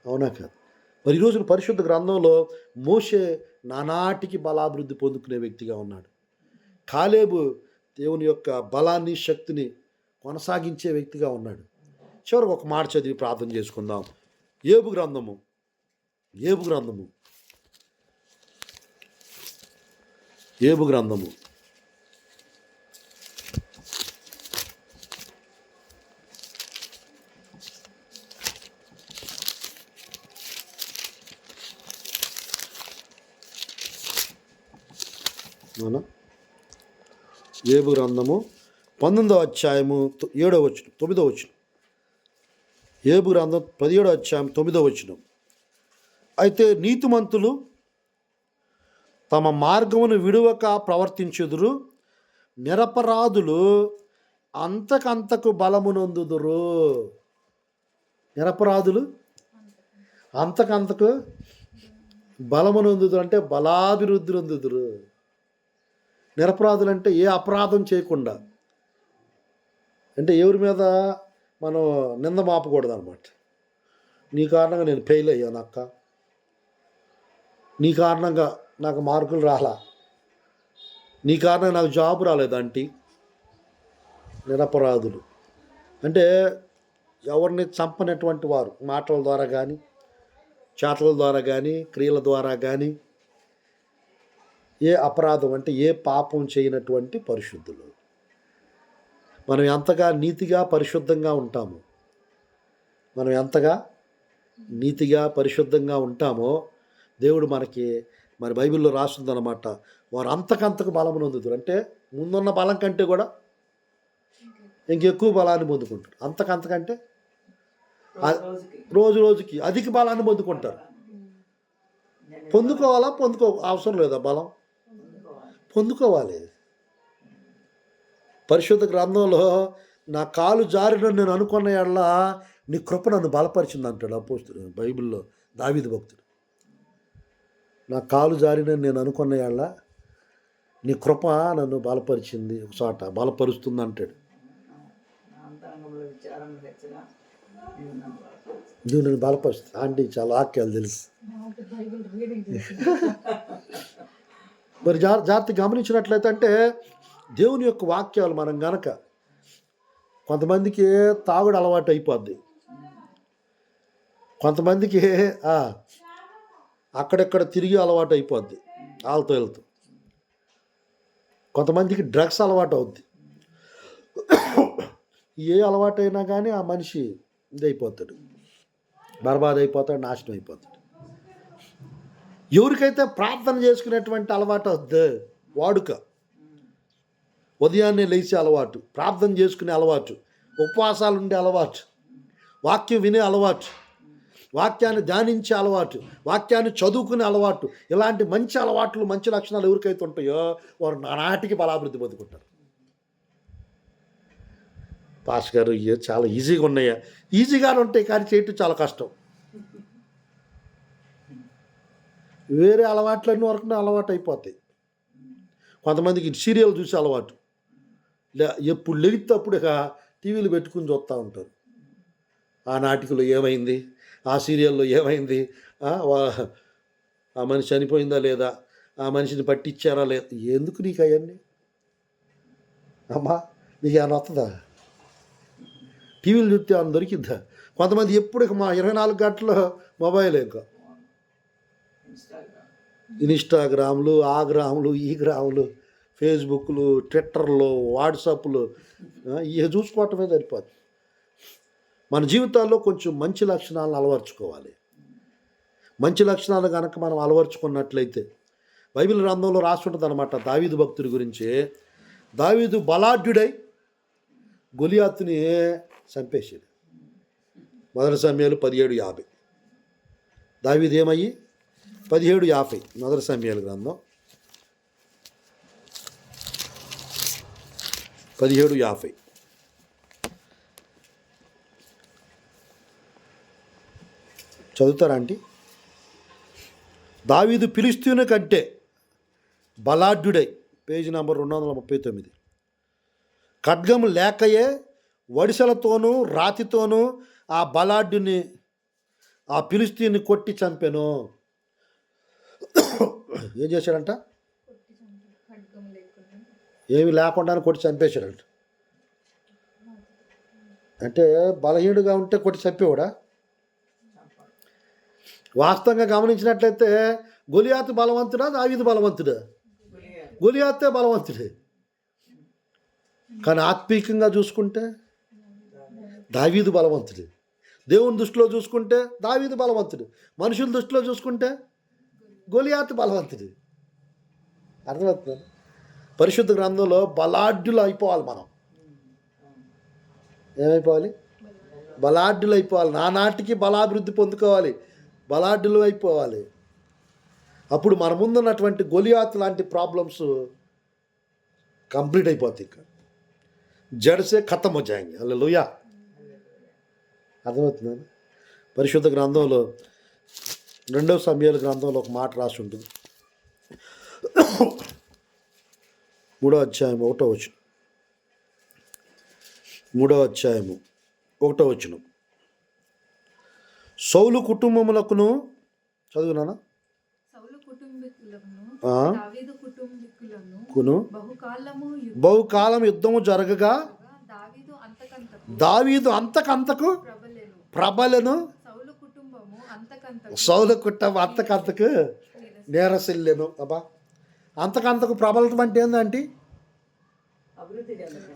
అవునా కాదు? మరి ఈరోజున పరిశుద్ధ గ్రంథంలో మోషే నానాటికి బలాభివృద్ధి పొందుకునే వ్యక్తిగా ఉన్నాడు. కాలేబు దేవుని యొక్క బలాన్ని శక్తిని కొనసాగించే వ్యక్తిగా ఉన్నాడు. చివరికి ఒక మాట చదివి ప్రార్థన చేసుకుందాం. ఏబు గ్రంథము ఏబు గ్రంథము 19వ అధ్యాయము 7వ వచనం 9వ వచనం. ఏబు గ్రంథం 17వ అధ్యాయం 9వ వచనం. అయితే నీతిమంతులు తమ మార్గమును విడువక ప్రవర్తించుదురు, నిరపరాధులు అంతకంతకు బలమునొందుదురు. నిరపరాధులు అంతకంతకు బలమునొందుదురు అంటే బలాభివృద్ధి నొందుదురు. నిరపరాధులు అంటే ఏ అపరాధం చేయకుండా, అంటే ఎవరి మీద మనం నింద మాపకూడదు అనమాట. నీ కారణంగా నేను ఫెయిల్ అయ్యాను అక్క, నీ కారణంగా నాకు మార్కులు రాలా, నీ కారణంగా నాకు జాబ్ రాలేదు ఆంటీ. నిరపరాధులు అంటే ఎవరిని చంపనటువంటి వారు, మాటల ద్వారా కానీ చేతల ద్వారా కానీ క్రియల ద్వారా కానీ ఏ అపరాధం అంటే ఏ పాపం చేయనటువంటి పరిశుద్ధులు. మనం ఎంతగా నీతిగా పరిశుద్ధంగా ఉంటామో, దేవుడు మనకి మరి బైబిల్లో రాస్తుందన్నమాట. వారు అంతకంతకు బలమును పొందుతారు అంటే ముందున్న బలం కంటే కూడా ఇంకెక్కువ బలాన్ని పొందుకుంటారు. అంతకంతకంటే రోజు రోజుకి అధిక బలాన్ని పొందుకుంటారు. పొందుకోవాలా అవసరం లేదా? బలం పొందుకోవాలి. పరిశుద్ధ గ్రంథంలో నా కాలు జారిన నేను అనుకున్న ఎడల నీ కృప నన్ను బలపరిచింది అంటాడు అపోస్తలుడు బైబిల్లో దావీదు భక్తుడు. నా కాలు జారిన నేను అనుకున్న ఎడల నీ కృప నన్ను బలపరిచింది, ఒక చోట బలపరుస్తుంది అంటాడు. నువ్వు నన్ను బలపరుస్తుంది ఆంటీ, చాలా వాక్యాలు తెలుసు. మరి జాగ్రత్త గమనించినట్లయితే అంటే దేవుని యొక్క వాక్యాలు మనం గనక కొంతమందికి తాగుడు అలవాటు అయిపోద్ది, కొంతమందికి అక్కడెక్కడ తిరిగి అలవాటు అయిపోద్ది వాళ్ళతో వెళ్తూ, కొంతమందికి డ్రగ్స్ అలవాటు అవుద్ది. ఏ అలవాటు అయినా కానీ ఆ మనిషి ఇదైపోతాడు, బర్బాద్ అయిపోతాడు, నాశనం అయిపోతాడు. ఎవరికైతే ప్రార్థన చేసుకునేటువంటి అలవాటు అవుద్ది, వాడుక, ఉదయాన్నే లేచే అలవాటు, ప్రార్థన చేసుకునే అలవాటు, ఉపవాసాలు ఉండే అలవాటు, వాక్యం వినే అలవాటు, వాక్యాన్ని ధ్యానించే అలవాటు, వాక్యాన్ని చదువుకునే అలవాటు, ఇలాంటి మంచి అలవాట్లు, మంచి లక్షణాలు ఎవరికైతే ఉంటాయో వారు నానాటికి బలాభివృద్ధి పొందుకుంటారు. పాస్ గారు ఇవి చాలా ఈజీగా ఉన్నాయా? ఈజీగానే ఉంటాయి కానీ చేయటం చాలా కష్టం. వేరే అలవాట్లన్నీ వరకు అలవాటు అయిపోతాయి. కొంతమందికి సీరియల్ చూసే అలవాటు, ఎప్పుడు లెగితే అప్పుడు ఇక టీవీలు పెట్టుకుని చూస్తూ ఉంటారు. ఆ నాటికలో ఏమైంది, ఆ సీరియల్లో ఏమైంది, ఆ మనిషి చనిపోయిందా లేదా, ఆ మనిషిని పట్టించారా లేదా. ఎందుకు నీకు అవన్నీ అమ్మా? నీకు ఏమైనా వస్తుందా? టీవీలు చూస్తే ఏమైనా దొరికిద్దా? కొంతమంది ఎప్పుడు ఇక మా 24 గంటలు మొబైల్, ఇంకా ఇన్స్టాగ్రామ్లు, ఆ గ్రాములు, ఈ గ్రాములు, ఫేస్బుక్లు, ట్విట్టర్లు, వాట్సాప్లు, ఇవి చూసుకోవటమే సరిపోతుంది. మన జీవితాల్లో కొంచెం మంచి లక్షణాలను అలవర్చుకోవాలి. మంచి లక్షణాలు కనుక మనం అలవర్చుకున్నట్లయితే, బైబిల్ గ్రంథంలో రాస్తుంటుంది అనమాట దావీదు భక్తుడి గురించి. దావీదు బలాఢ్యుడై గొలియాతుని చంపేసాడు. 1 సమూయేలు 17:50. దావీదు ఏమయ్యి 17:50 1 సమూయేలు గ్రంథం 17:50. చదువుతారా ఆంటీ? దావీదు ఫిలిష్తీయుని కంటే బలాఢ్యుడై, పేజీ నంబర్ 239. ఖడ్గం లేకయే వడిసెలతోనూ రాతితోనూ ఆ బలాఢ్యుని, ఆ ఫిలిష్తీయుని కొట్టి చంపెను. ఏం చేశాడంట? ఏమి లేకుండా కొట్టి చంపేశాడంట. అంటే బలహీనుడుగా ఉంటే కొట్టి చంపేవాడా? వాస్తవంగా గమనించినట్లయితే గొలియాతు బలవంతుడా, దావీదు బలవంతుడా? గొలియాతే బలవంతుడే. కానీ ఆత్మీకంగా చూసుకుంటే దావీదు బలవంతుడు. దేవుని దృష్టిలో చూసుకుంటే దావీదు బలవంతుడు. మనుషుల దృష్టిలో చూసుకుంటే గొలియాతు బలవంతుడు. అర్థమవుతుంది? పరిశుద్ధ గ్రంథంలో బలాఢ్యులు అయిపోవాలి మనం. ఏమైపోవాలి? బలాఢ్యులు అయిపోవాలి. నానాటికి బలాభివృద్ధి పొందుకోవాలి, బలాఢ్యులు అయిపోవాలి. అప్పుడు మన ముందున్నటువంటి గొలియాతు లాంటి ప్రాబ్లమ్స్ కంప్లీట్ అయిపోతాయి. ఇంకా జడ్సే ఖతం హో జాయేంగే. హల్లెలూయా. అర్థమవుతుందా? పరిశుద్ధ గ్రంథంలో 2 సమూయేలు గ్రంథంలో ఒక మాట రాసి ఉంటుంది. 3వ అధ్యాయం 1వ వచనం. 3వ అధ్యాయము 1వ వచనం. సౌలు కుటుంబములకును, చదువునానా? బహుకాలం యుద్ధము జరగగా దావీదు అంతకంతకు ప్రబలను, సౌలు కుటుంబం అంతకంతకు నేరసిల్లెను. అబ్బా, అంతకంతకు ప్రబలటం అంటే ఏందంటే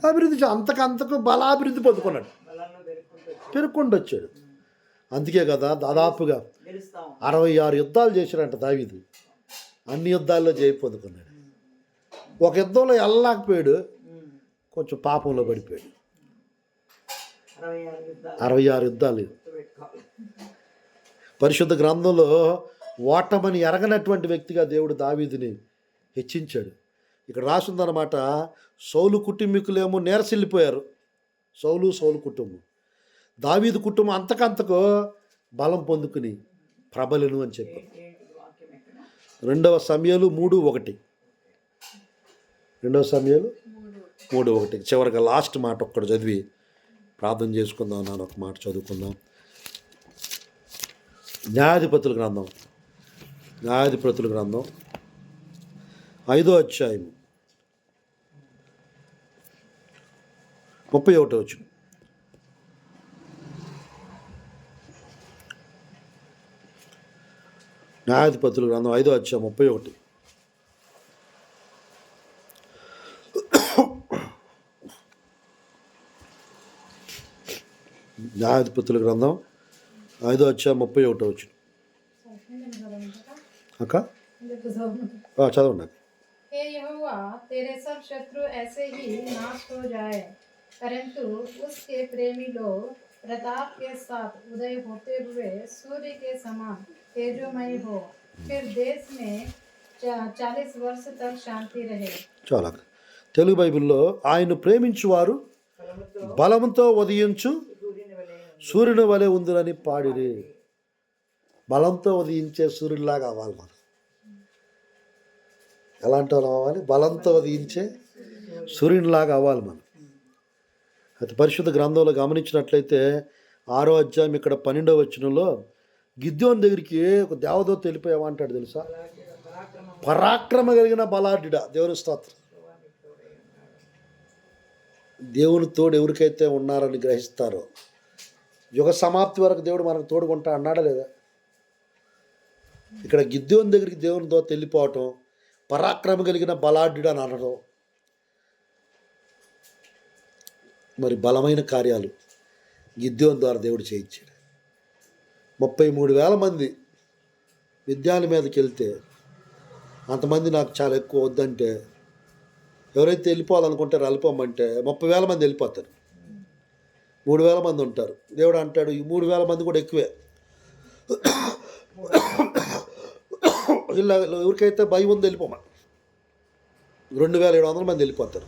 అభివృద్ధి, అంతకంతకు బలాభివృద్ధి పొందుకున్నాడు, పెరుక్కుంటూ వచ్చాడు. అందుకే కదా దాదాపుగా 66 యుద్ధాలు చేశాడంట దావీదు. అన్ని యుద్ధాల్లో జయం పొందుకున్నాడు. ఒక యుద్ధంలో వెళ్ళలేకపోయాడు, కొంచెం పాపంలో పడిపోయాడు. 66 యుద్ధాలు. పరిశుద్ధ గ్రంథంలో ఓటమని ఎరగనటువంటి వ్యక్తిగా దేవుడు దావీదుని హెచ్చించాడు. ఇక్కడ రాసిందనమాట, సౌలు కుటుంబీకులేమో నేరసిల్లిపోయారు. సౌలు కుటుంబం, దావీదు కుటుంబం అంతకంతకు బలం పొందుకుని ప్రబలను అని చెప్పారు. 2 సమూయేలు 3:1. 2 సమూయేలు 3:1. చివరిగా లాస్ట్ మాట ఒక్కడు చదివి ప్రార్థన చేసుకుందాం. నాన్న ఒక మాట చదువుకుందాం. న్యాయాధిపతుల గ్రంథం 5వ అధ్యాయం 31వ వచనం. న్యాయాధిపతుల గ్రంథం 5:31. న్యాయాధిపతుల గ్రంథం 5:31. అక్క చదవండి. हे यहोवा, तेरे सब शत्रु ऐसे ही नाश हो जाए, परंतु उसके प्रेमी लोग प्रताप के साथ उदय होते हुए सूर्य के समान तेजोमय हो। फिर देश में 40 वर्ष तक शांति रहे। చాలా తెలుగు బైబిల్లో ఆయన ప్రేమించువారు బలముతో బలముతో ఉదయించు సూర్యుని వలె సూర్యుని వలె ఉందిరని పాడిరి. బలంతో ఉదయించే సూర్యుడిలాగా అవ్వాలి మనం. ఎలాంటి వాళ్ళు అవ్వాలి? బలంతో ఉదయించే సూర్యునిలాగా అవ్వాలి మనం. అయితే పరిశుద్ధ గ్రంథంలో గమనించినట్లయితే 6వ అధ్యాయం ఇక్కడ 12వ వచనంలో గిద్యోని దగ్గరికి ఒక దేవదూత వెళ్ళిపోయామంటాడు తెలుసా? పరాక్రమ కలిగిన బలాఢ్యుడా. దేవుని స్తోత్రం. దేవుని తోడు ఎవరికైతే ఉన్నారని గ్రహిస్తారో యుగ సమాప్తి వరకు దేవుడు మనకు తోడుకుంటా అన్నాడా లేదా? ఇక్కడ గిద్యోని దగ్గరికి దేవుని దూత వెళ్ళిపోవటం, పరాక్రమ కలిగిన బలాఢ్యుడు అని అనడం, మరి బలమైన కార్యాలు గిద్యోని ద్వారా దేవుడు చేయించాడు. 33,000 మంది విద్యాల మీదకి వెళ్తే అంతమంది నాకు చాలా ఎక్కువ వద్దంటే ఎవరైతే వెళ్ళిపోవాలనుకుంటారో వెళ్ళిపోమంటే 30,000 మంది వెళ్ళిపోతారు. 3,000 మంది ఉంటారు. దేవుడు అంటాడు ఈ 3,000 మంది కూడా ఎక్కువే. వీళ్ళ ఎవరికైతే భయం ఉందో వెళ్ళిపోమని 2,700 మంది వెళ్ళిపోతారు.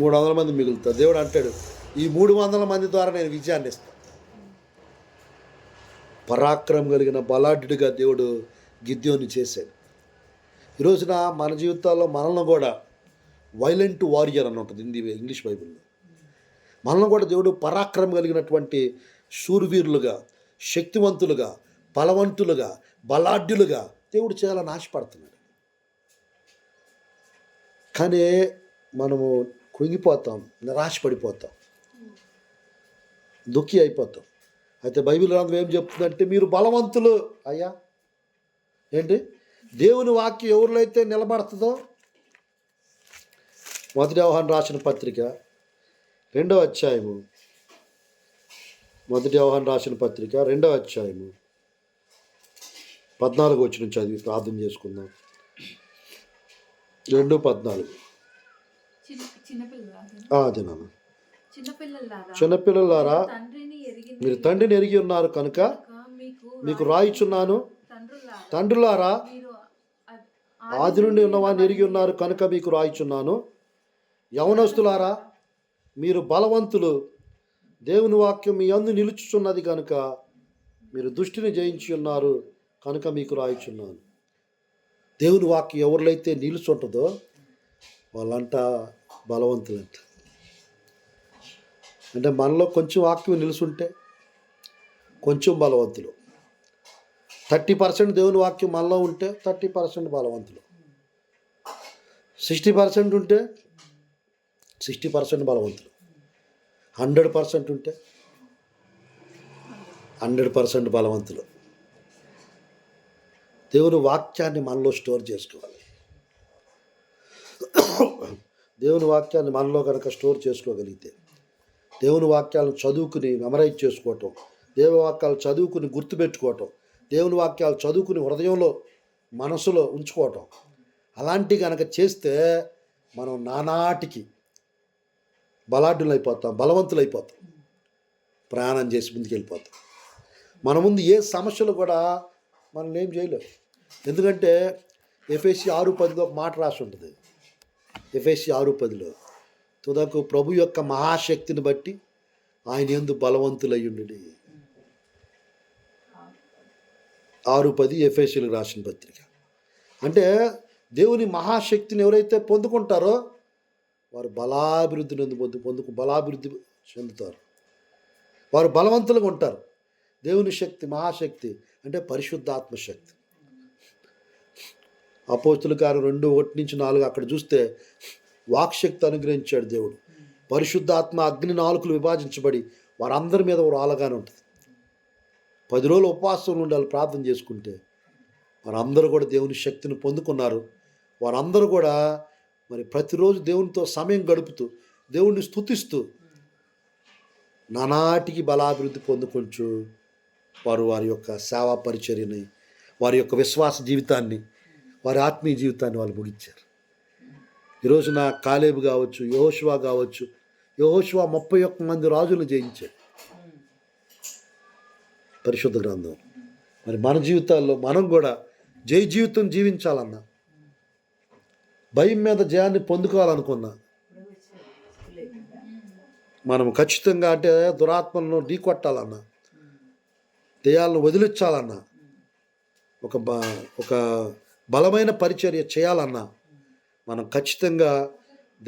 300 మంది మిగులుతారు. దేవుడు అంటాడు ఈ 300 మంది ద్వారా నేను విజయాన్ని ఇస్తాను. పరాక్రమం కలిగిన బలాఢ్యుడిగా దేవుడు గిద్యోని చేశాడు. ఈ రోజున మన జీవితాల్లో మనల్ని కూడా వైలెంట్ వారియర్ అని ఉంటుంది ఇంగ్లీష్ బైబిల్లో. మనల్ని కూడా దేవుడు పరాక్రమం కలిగినటువంటి శూరవీరులుగా, శక్తివంతులుగా, బలవంతులుగా, బలాఢ్యులుగా దేవుడు చేయాలని ఆశపడుతున్నాడు. కానీ మనము కృంగిపోతాం, నిరాశపడిపోతాం, దుఃఖి అయిపోతాం. అయితే బైబిల్ గ్రంథం ఏం చెప్తుందంటే మీరు బలవంతులు అయ్యా. ఏంటి? దేవుని వాక్యం ఎవరిలో అయితే నిలబడుతుందో, మొదటి యోహాను రాసిన పత్రిక 2వ అధ్యాయము, మొదటి యోహాను రాసిన పత్రిక 2వ అధ్యాయము 14 వచనం చదివి ప్రార్థన చేసుకుందాం. 2:14. అదే నాన్న. చిన్నపిల్లలారా మీరు తండ్రిని ఎరిగి ఉన్నారు కనుక మీకు రాయిచున్నాను. తండ్రులారా ఆది నుండి ఉన్నవాడిని ఎరిగి ఉన్నారు కనుక మీకు రాయిచున్నాను. యవనస్తులారా మీరు బలవంతులు, దేవుని వాక్యం మీ యందు నిలుచుచున్నది కనుక మీరు దుష్టిని జయించి ఉన్నారు కనుక మీకు రాయిచున్నాను. దేవుని వాక్యం ఎవరిలైతే నిలుచుంటుందో వాళ్ళంట బలవంతులంట. అంటే మనలో కొంచెం వాక్యం నిలుచుంటే కొంచెం బలవంతులు. 30% దేవుని వాక్యం మనలో ఉంటే 30% బలవంతులు. 60% ఉంటే 60% బలవంతులు. 100% ఉంటే 100% బలవంతులు. దేవుని వాక్యాన్ని మనలో స్టోర్ చేసుకోవాలి. దేవుని వాక్యాన్ని మనలో కనుక స్టోర్ చేసుకోగలిగితే, దేవుని వాక్యాలను చదువుకుని మెమరైజ్ చేసుకోవటం, దేవుని వాక్యాలు చదువుకుని గుర్తుపెట్టుకోవటం, దేవుని వాక్యాలు చదువుకుని హృదయంలో మనసులో ఉంచుకోవటం, అలాంటివి కనుక చేస్తే మనం నానాటికి బలాఢ్యులు అయిపోతాం, బలవంతులు అయిపోతాం, ప్రయాణం చేసి ముందుకు వెళ్ళిపోతాం. మన ముందు ఏ సమస్యలు కూడా మనం ఏం చేయలేం. ఎందుకంటే ఎఫెసీ 6:10 ఒక మాట రాసి ఉంటుంది. ఎఫెసీ 6:10 తుదకు ప్రభు యొక్క మహాశక్తిని బట్టి ఆయన యందు బలవంతులయ్యుండు. 6:10 ఎఫెసీలకు రాసిన పత్రిక. అంటే దేవుని మహాశక్తిని ఎవరైతే పొందుకుంటారో వారు బలాభివృద్ధిని బలాభివృద్ధి చెందుతారు. వారు బలవంతులుగా ఉంటారు. దేవుని శక్తి, మహాశక్తి అంటే పరిశుద్ధాత్మ శక్తి. అపోస్తుల కార్యం 2:1-4 అక్కడ చూస్తే వాక్శక్తి అనుగ్రహించాడు దేవుడు. పరిశుద్ధాత్మ అగ్ని నాలుకలు విభాజించబడి వారందరి మీద ఒక ఆలగానే ఉంటుంది. 10 రోజులు ఉపవాసం ఉండాలి ప్రార్థన చేసుకుంటే. వారందరూ కూడా దేవుని శక్తిని పొందుకున్నారు. వారందరూ కూడా మరి ప్రతిరోజు దేవునితో సమయం గడుపుతూ దేవుణ్ణి స్తుతిస్తూ నానాటికి బలాభివృద్ధి పొందుకొంచు వారు వారి యొక్క సేవా పరిచర్యని, వారి యొక్క విశ్వాస జీవితాన్ని, వారి ఆత్మీయ జీవితాన్ని వాళ్ళు ముగించారు. ఈరోజున కాలేబు కావచ్చు, యెహోషువ కావచ్చు. యెహోషువ 31 మంది రాజులను జయించాడు పరిశుద్ధ గ్రంథం. మరి మన జీవితాల్లో మనం కూడా జయ జీవితం జీవించాలన్నా, భయం మీద జయాన్ని పొందుకోవాలనుకున్నా, మనం ఖచ్చితంగా అంటే దురాత్మలను ఢీకొట్టాలన్నా, దెయ్యాలను వదిలించాలన్నా, ఒక బలమైన పరిచర్య చేయాలన్నా మనం ఖచ్చితంగా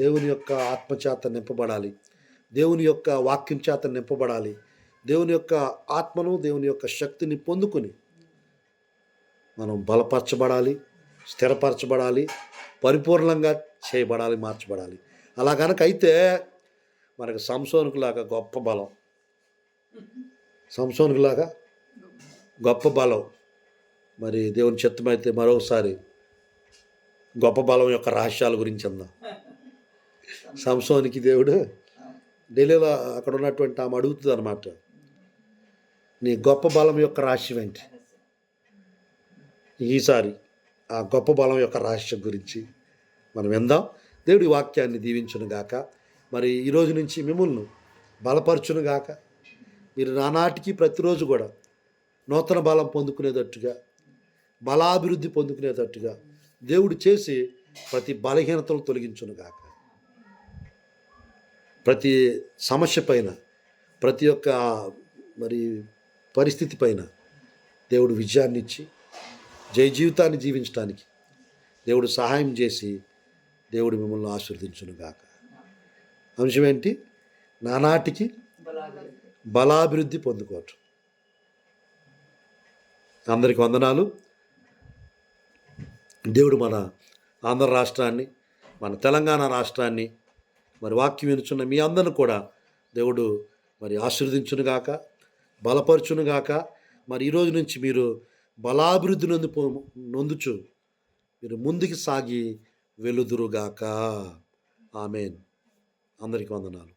దేవుని యొక్క ఆత్మచేత నింపబడాలి. దేవుని యొక్క వాక్యం చేత నింపబడాలి. దేవుని యొక్క ఆత్మను, దేవుని యొక్క శక్తిని పొందుకొని మనం బలపరచబడాలి, స్థిరపరచబడాలి, పరిపూర్ణంగా చేయబడాలి, మార్చబడాలి. అలా కనుక అయితే మనకు సంసోనుకులాగా గొప్ప బలం, సంసోనుకులాగా గొప్ప బలం. మరి దేవుని చిత్తమైతే మరొకసారి గొప్ప బలం యొక్క రహస్యాల గురించి అందాం. సంసోనికి దేవుడు ఢిల్లీలో అక్కడ ఉన్నటువంటి ఆమె అడుగుతుంది అనమాట, నీ గొప్ప బలం యొక్క రహస్యం ఏంటి? ఈసారి ఆ గొప్ప బలం యొక్క రహస్యం గురించి మనం విందాం. దేవుడి వాక్యాన్ని దీవించును గాక. మరి ఈరోజు నుంచి మిమ్మల్ని బలపరచును గాక. మీరు నానాటికి ప్రతిరోజు కూడా నూతన బలం పొందుకునేటట్టుగా, బలాభివృద్ధి పొందుకునేటట్టుగా దేవుడు చేసి ప్రతి బలహీనతలు తొలగించును గాక. ప్రతి సమస్య పైన, ప్రతి ఒక్క మరి పరిస్థితి పైన దేవుడు విజయాన్ని ఇచ్చి జయ జీవితాన్ని జీవించడానికి దేవుడు సహాయం చేసి దేవుడు మిమ్మల్ని ఆశీర్వదించును గాక. అంశం ఏంటి? నానాటికి బలాభివృద్ధి పొందుకోవటం. అందరికి వందనాలు. దేవుడు మన ఆంధ్ర రాష్ట్రాన్ని, మన తెలంగాణ రాష్ట్రాన్ని, మరి వాక్యం వినుచున్న మీ అందరిని కూడా దేవుడు మరి ఆశీర్వదించునుగాక, బలపరచునుగాక. మరి ఈరోజు నుంచి మీరు బలాభివృద్ధి నొందుచు మీరు ముందుకు సాగి వెలుదురుగాక. ఆమేన్. అందరికీ వందనాలు.